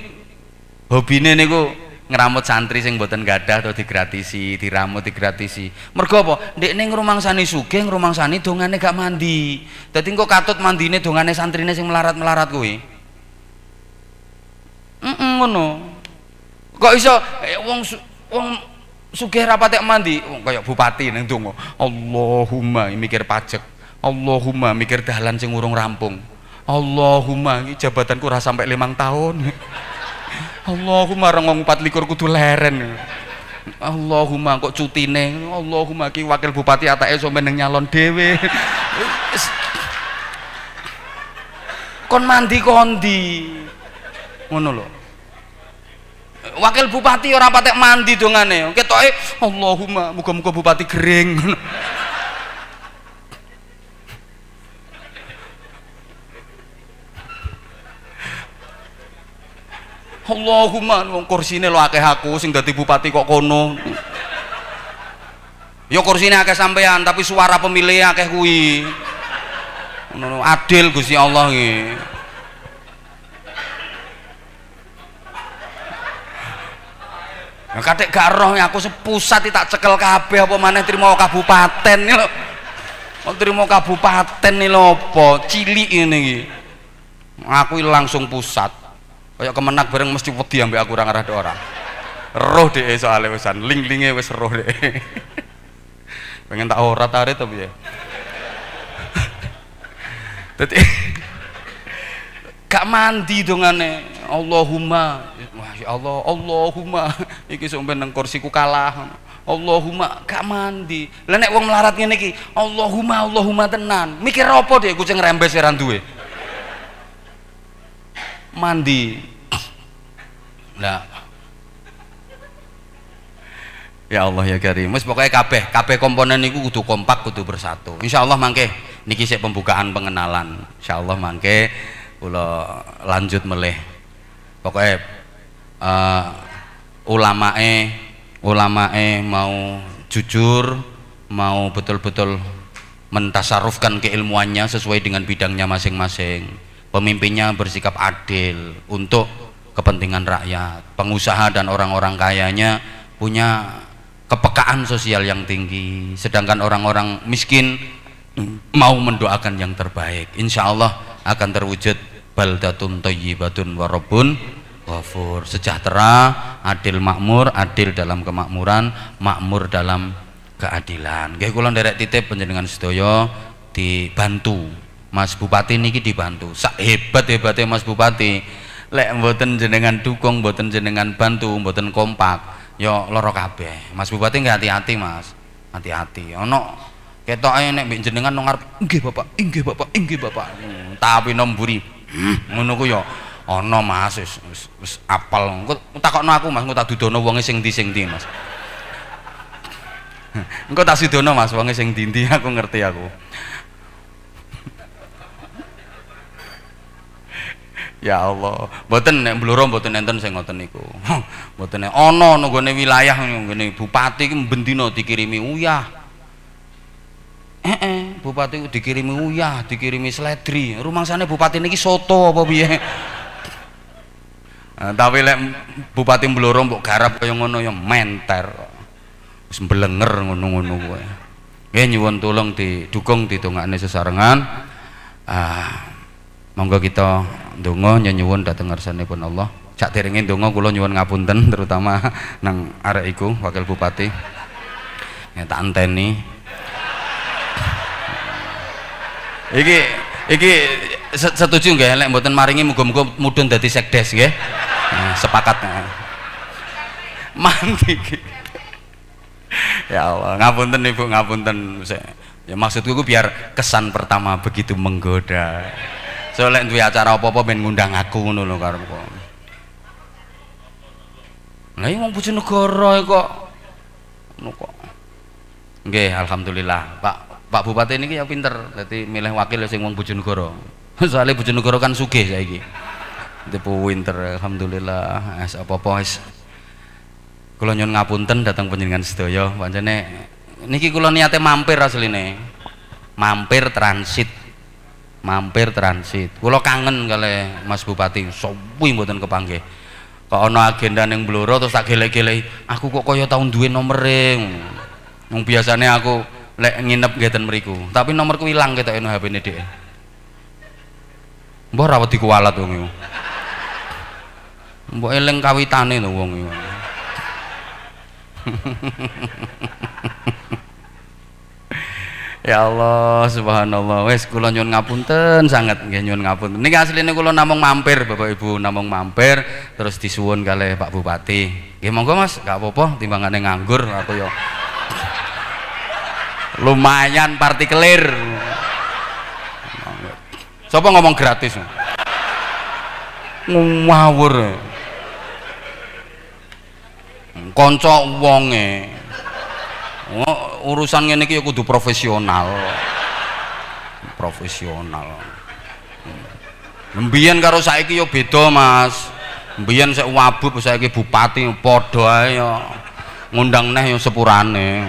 Hobine niku ngramut santri sing mboten gadah atau digratisi, diramut digratisi. Mergo apa? Ndekne ngrumangsani sugih, ngrumangsani dongane gak mandi. Dadi engko katut mandine dongane santrine sing melarat-melarat kuwi. Ngono. Kok iso wong sugih ra patek mandi, kaya bupati ning donga. Allahumma mikir pajak. Allahumma mikir dalan sing urung rampung. Allahumma iki jabatanku ora sampai 5 tahun. Allahumma rong 24 kudu leren. Allahumma kok cutine. Allahumma ki wakil bupati atake sampe ning nyalon dhewe. Kon mandi kondi. Ngono lho. Wakil bupati ora patek mandi dongane. Ketoke Allahumma muga-muga bupati gering. Allahumma wong kursine lho akeh aku sing dadi bupati kok kono. Ya kursine akeh sampean tapi suara pemilih akeh kuwi. Ngono adil Gusti Allah iki. Ya katik gak roh aku sepusat tak cekel kabeh apa maneh trimo kabupaten iki lho. Wong trimo kabupaten iki lho apa cilik ngene iki. Aku langsung pusat. Kayak kemenak bareng mesti wedi ambek aku ora ngarah orang. Roh dhek soalé wisan, ling-linge wis roh dhek. Pengen tak ora tarik tapi ya. Dadi gak mandi dongane. Allahumma, masya Allah, Allahumma iki sampe nang kursiku kalah. Allahumma gak mandi. Lah nek wong melarat ngene iki, Allahumma, Allahumma tenan. Mikir apa dhek kucing rembes ora duwe. Mandi lah ya Allah ya Karim. Wis pokoke kabeh komponen niku kudu kompak, kudu bersatu. Insyaallah mangke niki sik pembukaan pengenalan. Insyaallah mangke kula lanjut melih. Pokoke ulamae mau jujur, mau betul-betul mentasarufkan keilmuannya sesuai dengan bidangnya masing-masing. Pemimpinnya bersikap adil untuk kepentingan rakyat. Pengusaha dan orang-orang kayanya punya kepekaan sosial yang tinggi, sedangkan orang-orang miskin mau mendoakan yang terbaik. Insya Allah akan terwujud baldatun thayyibatun wa rabbun ghafur. Sejahtera, adil makmur, adil dalam kemakmuran, makmur dalam keadilan. Nggih kula nderek titip panjenengan sedaya dibantu. Mas Bupati niki dibantu. Sak hebat-hebatnya Mas Bupati, lek mboten jenengan dukung, mboten jenengan bantu, mboten kompak, ya lara kabeh. Mas Bupati nggih hati-hati Mas. Hati-hati. Ono ketoke nek mbek jenengan nang ngarep, nggih Bapak, nggih Bapak, nggih Bapak. Tapi nomburi ngono ku ya Ana Mas wis apal. Engko takokno aku Mas, engko tak dudono wonge sing ndi Mas. Engko tak sidono Mas wonge sing ndi aku ngerti aku. Ya Allah, mboten nek Blora mboten enten sing ngoten niku. Mboten ana nggone wilayah ngene bupati ki bendina dikirimi uyah. Bupati dikirimi uyah, dikirimi sledri. Rumangsane bupati niki soto apa piye? Tapi lek bupati Blora mbok garap kaya ngono ya menter. Wis mblenger ngono-ngono kuwi. Nggih nyuwun tulung didukung didongakne sesarengan. Monggo kita ndonga nyuwun dhateng ngarsanipun Allah. Sakderenge ndonga kula nyuwun ngapunten terutama nang arek iku wakil bupati. Ya tak anteni. Iki setuju nggih lek mboten maringi muga-muga mudhun dadi sekdes nggih. Sepakat. Mandi. Ya Allah, ngapunten Ibu, ngapunten. Ya maksudku biar kesan pertama begitu menggoda. Soalnya duwe acara apa-apa ben ngundang aku ngono lho karepku. Lah iki wong Bojonegoro kok ngono kok. Nggih, alhamdulillah. Pak Bupati niki ya pinter, dadi milih wakil sing wong Bojonegoro. Soale Bojonegoro kan sugih saiki. Depo winter, alhamdulillah. Apa-apa wis kula nyuwun ngapunten dhateng panjenengan sedaya. Pancene niki kula niate mampir asline. Mampir transit. Kula kangen kali Mas Bupati, suwi mboten kepanggih. Kok ana agenda ning Blora terus tak gelek-geleki, aku kok kaya tau duwe nomere. Wong biasane aku lek nginep ngeten mriku, tapi nomorku ilang ketoke nang HP-ne dhek. Mbah ra wedi kuwalat wong iku. Mbok eling kawitane lho wong iku. Ya Allah, subhanallah. Wes kula nyuwun ngapunten sangat nggih nyuwun ngapunten. Niki asline kula namung mampir Bapak Ibu, namung mampir terus disuwun kalih Pak Bupati. Nggih monggo Mas, gak apa-apa timbangane nganggur aku ya. Lumayan partikelir. Sapa ngomong gratis? Ngawur. Kanca wonge. Urusan ngene iki ya kudu profesional. Mbiyen karo saiki ya beda Mas. Mbiyen sik wabub saiki bupati padha ae ya. Ngundang neh ya sepurane.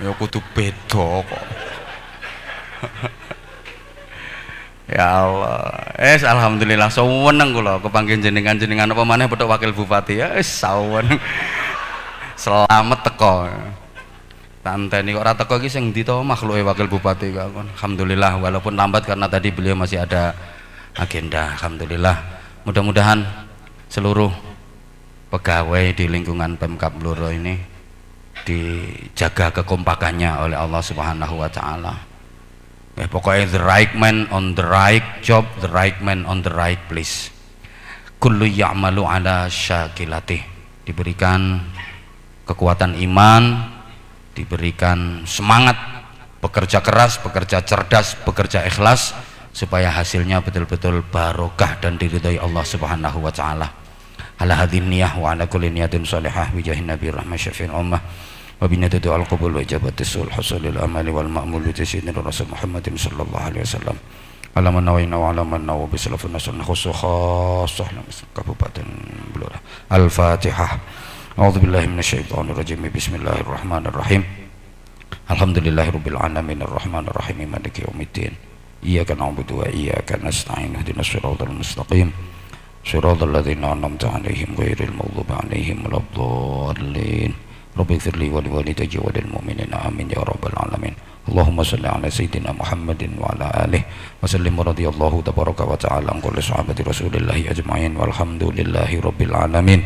Ya kudu beda kok. Ya Allah. Alhamdulillah saweneng kula kepanggih jenengan apa maneh petuk wakil bupati ya saweneng. Selamat teko. Tanteni kok ora teko iki sing ndi to makhluke wakil bupati kok. Alhamdulillah walaupun lambat karena tadi beliau masih ada agenda. Alhamdulillah. Mudah-mudahan seluruh pegawai di lingkungan Pemkab Blora ini dijaga kekompakannya oleh Allah Subhanahu wa taala. Pokoknya the right man on the right job, the right man on the right place. Kullu ya'malu ala syakilatih. Diberikan kekuatan iman, diberikan semangat, bekerja keras, bekerja cerdas, bekerja ikhlas supaya hasilnya betul-betul barokah dan diridhai Allah Subhanahu wa taala. Ala hadhihi niyah wa ala kulli niyatin shalihah bi jahin nabi rahmah syafi'il ummah wa bi nadati al-qabul wa ijabati sul hasalil amali wal ma'mul bi sayyidina rasul Muhammadin sallallahu alaihi wasallam. Alaman nawayna wa alaman nawa bi salafun nasun khusukhas Kabupaten Blora. Al-Fatihah. A'udzubillahi minasyaitonir rajim. Bismillahirrahmanirrahim. Alhamdulillahirabbil alamin arrahmanir rahim maliki yaumiddin. Iyyaka na'budu wa iyyaka nasta'in. Ihdinas siratal mustaqim. Siratal ladzina an'amta 'alaihim ghairil maghdubi 'alaihim waladdallin. Rabbighfir li wa liwalidayya wa lil mu'minina amin ya rabbal alamin. Allahumma shalli ala sayyidina Muhammadin wa ala alihi wa sallim radhiyallahu tabaraka wa ta'ala an kulli sahabati Rasulillahi ajma'in walhamdulillahi rabbil alamin.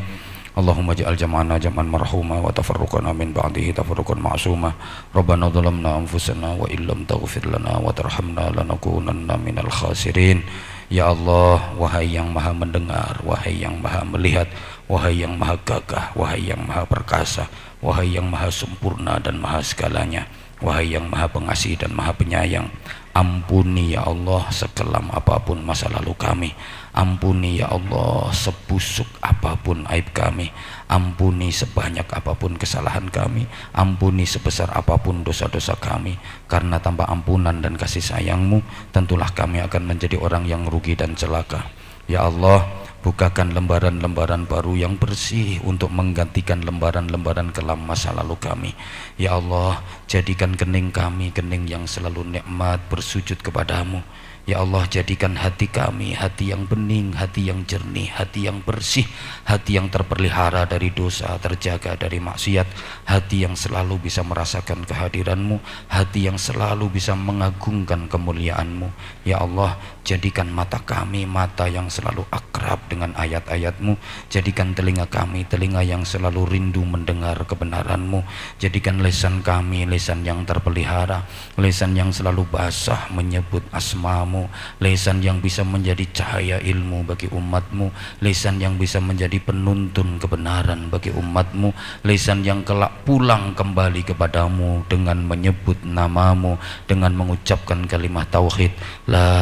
Allahumma ja'al jam'ana jam'an marhuma wa tafarruqana min ba'dihi tafarruqan ma'suma. Rabbana dhalamna anfusana wa illam taghfir lana wa tarhamna lanakunanna minal khasirin. Ya Allah, wahai yang maha mendengar, wahai yang maha melihat, wahai yang maha gagah, wahai yang maha perkasa, wahai yang maha sempurna dan maha segalanya, Wahai yang maha pengasih dan maha penyayang, ampuni ya Allah sekelam apapun masa lalu kami. Ampuni ya Allah sebusuk apapun aib kami. Ampuni sebanyak apapun kesalahan kami. Ampuni sebesar apapun dosa-dosa kami. Karena tanpa ampunan dan kasih sayang-Mu, tentulah kami akan menjadi orang yang rugi dan celaka. Ya Allah, bukakan lembaran-lembaran baru yang bersih untuk menggantikan lembaran-lembaran kelam masa lalu kami. Ya Allah, jadikan kening kami kening yang selalu nikmat bersujud kepadamu. Ya Allah, jadikan hati kami hati yang bening, hati yang jernih, hati yang bersih, hati yang terpelihara dari dosa, terjaga dari maksiat, hati yang selalu bisa merasakan kehadiran-Mu, hati yang selalu bisa mengagungkan kemuliaan-Mu. Ya Allah, jadikan mata kami mata yang selalu akrab dengan ayat-ayat-Mu. Jadikan telinga kami telinga yang selalu rindu mendengar kebenaran-Mu. Jadikan lisan kami lisan yang terpelihara, lisan yang selalu basah menyebut asma-Mu, lisan yang bisa menjadi cahaya ilmu bagi umat-Mu, lisan yang bisa menjadi penuntun kebenaran bagi umat-Mu, lisan yang kelak pulang kembali kepadamu dengan menyebut nama-Mu, dengan mengucapkan kalimat tauhid la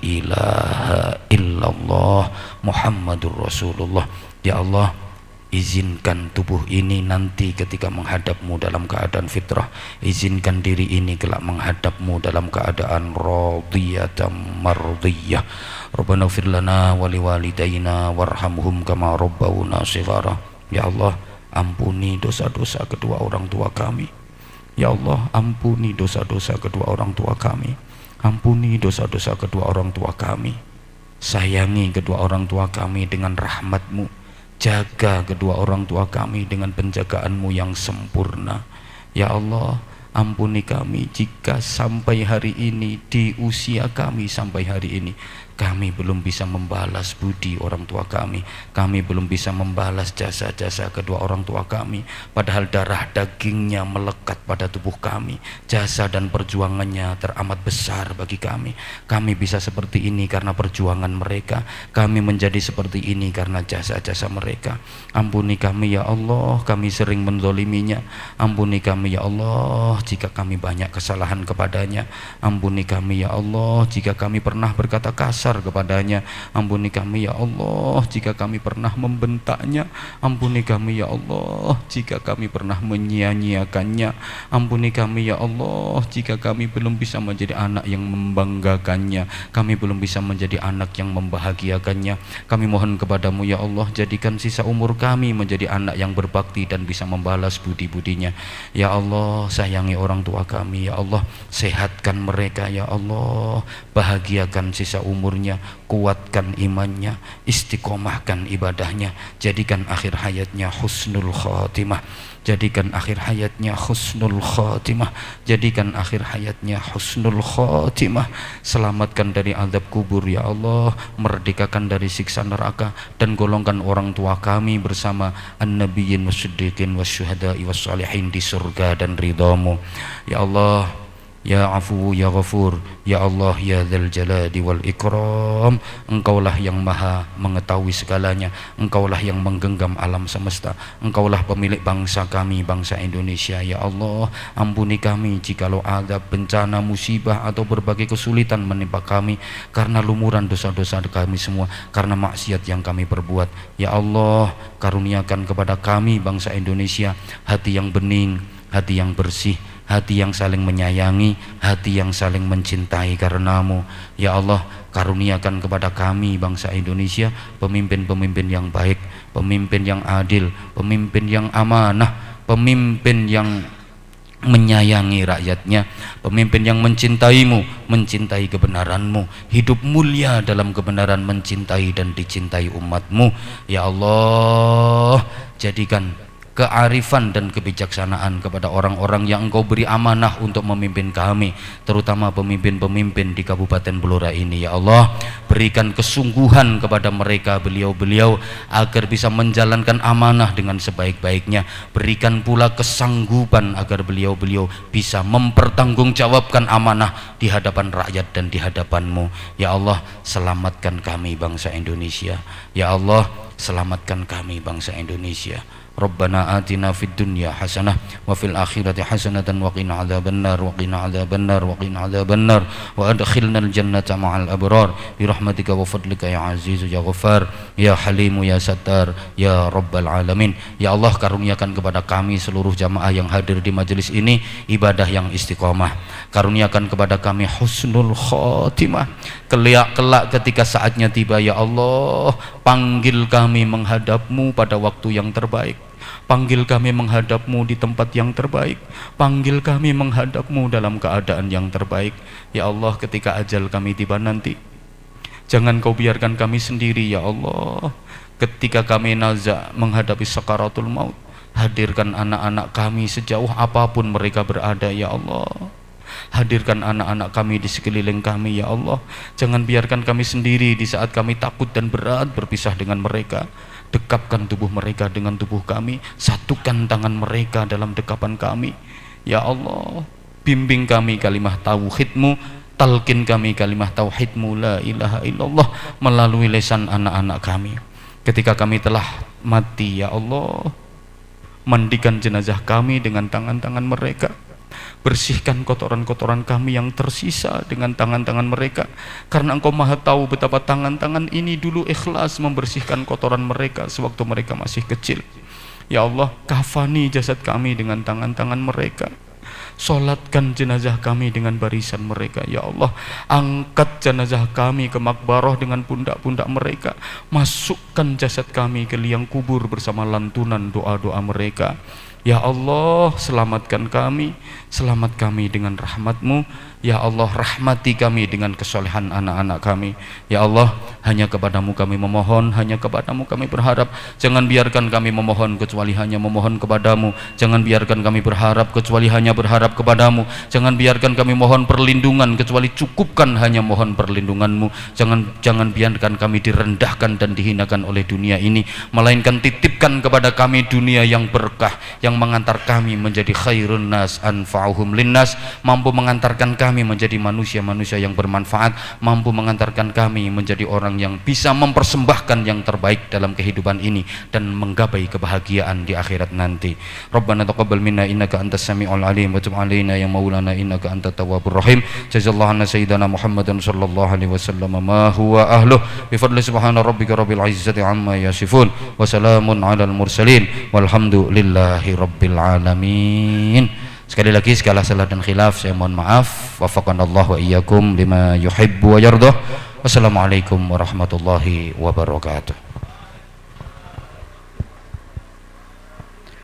ilaha illallah Muhammadur Rasulullah. Ya Allah, izinkan tubuh ini nanti ketika menghadap-Mu dalam keadaan fitrah. Izinkan diri ini kelak menghadap-Mu dalam keadaan radiyatan mardiyah. Rabbana ighfir lana wa liwalidayna warhamhum kama rabbawna shighara. Ya Allah, ampuni dosa-dosa kedua orang tua kami. Ya Allah, ampuni dosa-dosa kedua orang tua kami. Ampuni dosa-dosa kedua orang tua kami. Sayangi kedua orang tua kami dengan rahmat-Mu. Jaga kedua orang tua kami dengan penjagaan-Mu yang sempurna. Ya Allah, ampuni kami jika sampai hari ini, di usia kami sampai hari ini, kami belum bisa membalas budi orang tua kami. Kami belum bisa membalas jasa-jasa kedua orang tua kami, padahal darah dagingnya melekat pada tubuh kami. Jasa dan perjuangannya teramat besar bagi kami. Kami bisa seperti ini karena perjuangan mereka. Kami menjadi seperti ini karena jasa-jasa mereka. Ampuni kami ya Allah, kami sering menzoliminya. Ampuni kami ya Allah jika kami banyak kesalahan kepadanya. Ampuni kami ya Allah jika kami pernah berkata kasar kepadanya. Ampuni kami ya Allah jika kami pernah membentaknya. Ampuni kami ya Allah jika kami pernah menyia-nyiakannya. Ampuni kami ya Allah jika kami belum bisa menjadi anak yang membanggakannya. Kami belum bisa menjadi anak yang membahagiakannya. Kami mohon kepadamu ya Allah, jadikan sisa umur kami menjadi anak yang berbakti dan bisa membalas budi-budinya. Ya Allah, sayangi orang tua kami ya Allah, sehatkan mereka ya Allah, bahagiakan sisa umurnya, kuatkan imannya, istiqomahkan ibadahnya, jadikan akhir hayatnya husnul khatimah. Jadikan akhir hayatnya husnul khatimah. Jadikan akhir hayatnya husnul khatimah. Selamatkan dari azab kubur ya Allah, merdekakan dari siksa neraka, dan golongkan orang tua kami bersama an-nabiyyin wasiddiqin wasyuhada'i wassalihin di surga dan ridhamu. Ya Allah, ya Afu ya Ghafur, ya Allah ya Dzal Jalali wal Ikram. Engkaulah yang maha mengetahui segalanya. Engkaulah yang menggenggam alam semesta. Engkaulah pemilik bangsa kami, bangsa Indonesia. Ya Allah, ampuni kami jikalau ada bencana, musibah atau berbagai kesulitan menimpa kami karena lumuran dosa-dosa kami semua, karena maksiat yang kami perbuat. Ya Allah, karuniakan kepada kami bangsa Indonesia hati yang bening, hati yang bersih, hati yang saling menyayangi, hati yang saling mencintai karenamu. Ya Allah, karuniakan kepada kami bangsa Indonesia pemimpin-pemimpin yang baik, pemimpin yang adil, pemimpin yang amanah, pemimpin yang menyayangi rakyatnya, pemimpin yang mencintaimu, mencintai kebenaranmu, hidup mulia dalam kebenaran, mencintai dan dicintai umatmu. Ya Allah, jadikan kearifan dan kebijaksanaan kepada orang-orang yang Engkau beri amanah untuk memimpin kami, terutama pemimpin-pemimpin di Kabupaten Blora ini. Ya Allah, berikan kesungguhan kepada mereka, beliau-beliau, agar bisa menjalankan amanah dengan sebaik-baiknya. Berikan pula kesanggupan agar beliau-beliau bisa mempertanggungjawabkan amanah di hadapan rakyat dan di hadapan-Mu. Ya Allah, selamatkan kami bangsa Indonesia. Ya Allah, selamatkan kami bangsa Indonesia. Rabbana atina fid dunya hasanah wa fil akhirati hasanatan wa qina adzabannar wa qina adzabannar wa qina adzabannar wa adkhilnal jannata ma'al abrar bi rahmatika wa fadlika ya aziz ya ghafar ya halim ya sattar ya rabbal alamin. Ya Allah, karuniakan kepada kami seluruh jamaah yang hadir di majelis ini ibadah yang istiqomah. Karuniakan kepada kami husnul khotimah. Kelak ketika saatnya tiba ya Allah, panggil kami menghadap-Mu pada waktu yang terbaik. Panggil kami menghadap-Mu di tempat yang terbaik. Panggil kami menghadap-Mu dalam keadaan yang terbaik. Ya Allah, ketika ajal kami tiba nanti, jangan Kau biarkan kami sendiri ya Allah. Ketika kami nazak menghadapi sakaratul maut, hadirkan anak-anak kami sejauh apapun mereka berada ya Allah. Hadirkan anak-anak kami di sekeliling kami ya Allah. Jangan biarkan kami sendiri di saat kami takut dan berat berpisah dengan mereka. Dekapkan tubuh mereka dengan tubuh kami, satukan tangan mereka dalam dekapan kami ya Allah. Bimbing kami kalimah tauhid-Mu, talqin kami kalimah tauhid-Mu la ilaha illallah melalui lisan anak-anak kami. Ketika kami telah mati ya Allah, mandikan jenazah kami dengan tangan-tangan mereka. Bersihkan kotoran-kotoran kami yang tersisa dengan tangan-tangan mereka, karena Engkau maha tahu betapa tangan-tangan ini dulu ikhlas membersihkan kotoran mereka sewaktu mereka masih kecil. Ya Allah, kafani jasad kami dengan tangan-tangan mereka. Solatkan jenazah kami dengan barisan mereka ya Allah. Angkat jenazah kami ke makbarah dengan pundak-pundak mereka. Masukkan jasad kami ke liang kubur bersama lantunan doa-doa mereka. Ya Allah, selamatkan kami, selamat kami dengan rahmat-Mu. Ya Allah, rahmati kami dengan kesolehan anak-anak kami. Ya Allah, hanya kepadamu kami memohon, hanya kepadamu kami berharap. Jangan biarkan kami memohon kecuali hanya memohon kepadamu. Jangan biarkan kami berharap kecuali hanya berharap kepadamu. Jangan biarkan kami mohon perlindungan kecuali cukupkan hanya mohon perlindungan-Mu. Jangan biarkan kami direndahkan dan dihinakan oleh dunia ini, melainkan titipkan kepada kami dunia yang berkah, yang mengantar kami menjadi khairun nas anfa'uhum linnas, mampu mengantarkan kami menjadi manusia-manusia yang bermanfaat, mampu mengantarkan kami menjadi orang yang bisa mempersembahkan yang terbaik dalam kehidupan ini dan menggapai kebahagiaan di akhirat nanti. Rabbana taqabbal minna innaka antas samiul alim wa tub alaina ya maulana innaka antat tawwabur rahim. Jazallahu anna sayyidina Muhammadan sallallahu alaihi wasallam ma huwa ahluh bi fadli subhana rabbika rabbil izzati amma yasifun wa salamun alal mursalin walhamdulillahi rabbil alamin. Sekali lagi segala salah dan khilaf saya mohon maaf. Wafaqanallahu wa iyyakum lima yuhibbu wa yardah. Wassalamualaikum warahmatullahi wabarakatuh.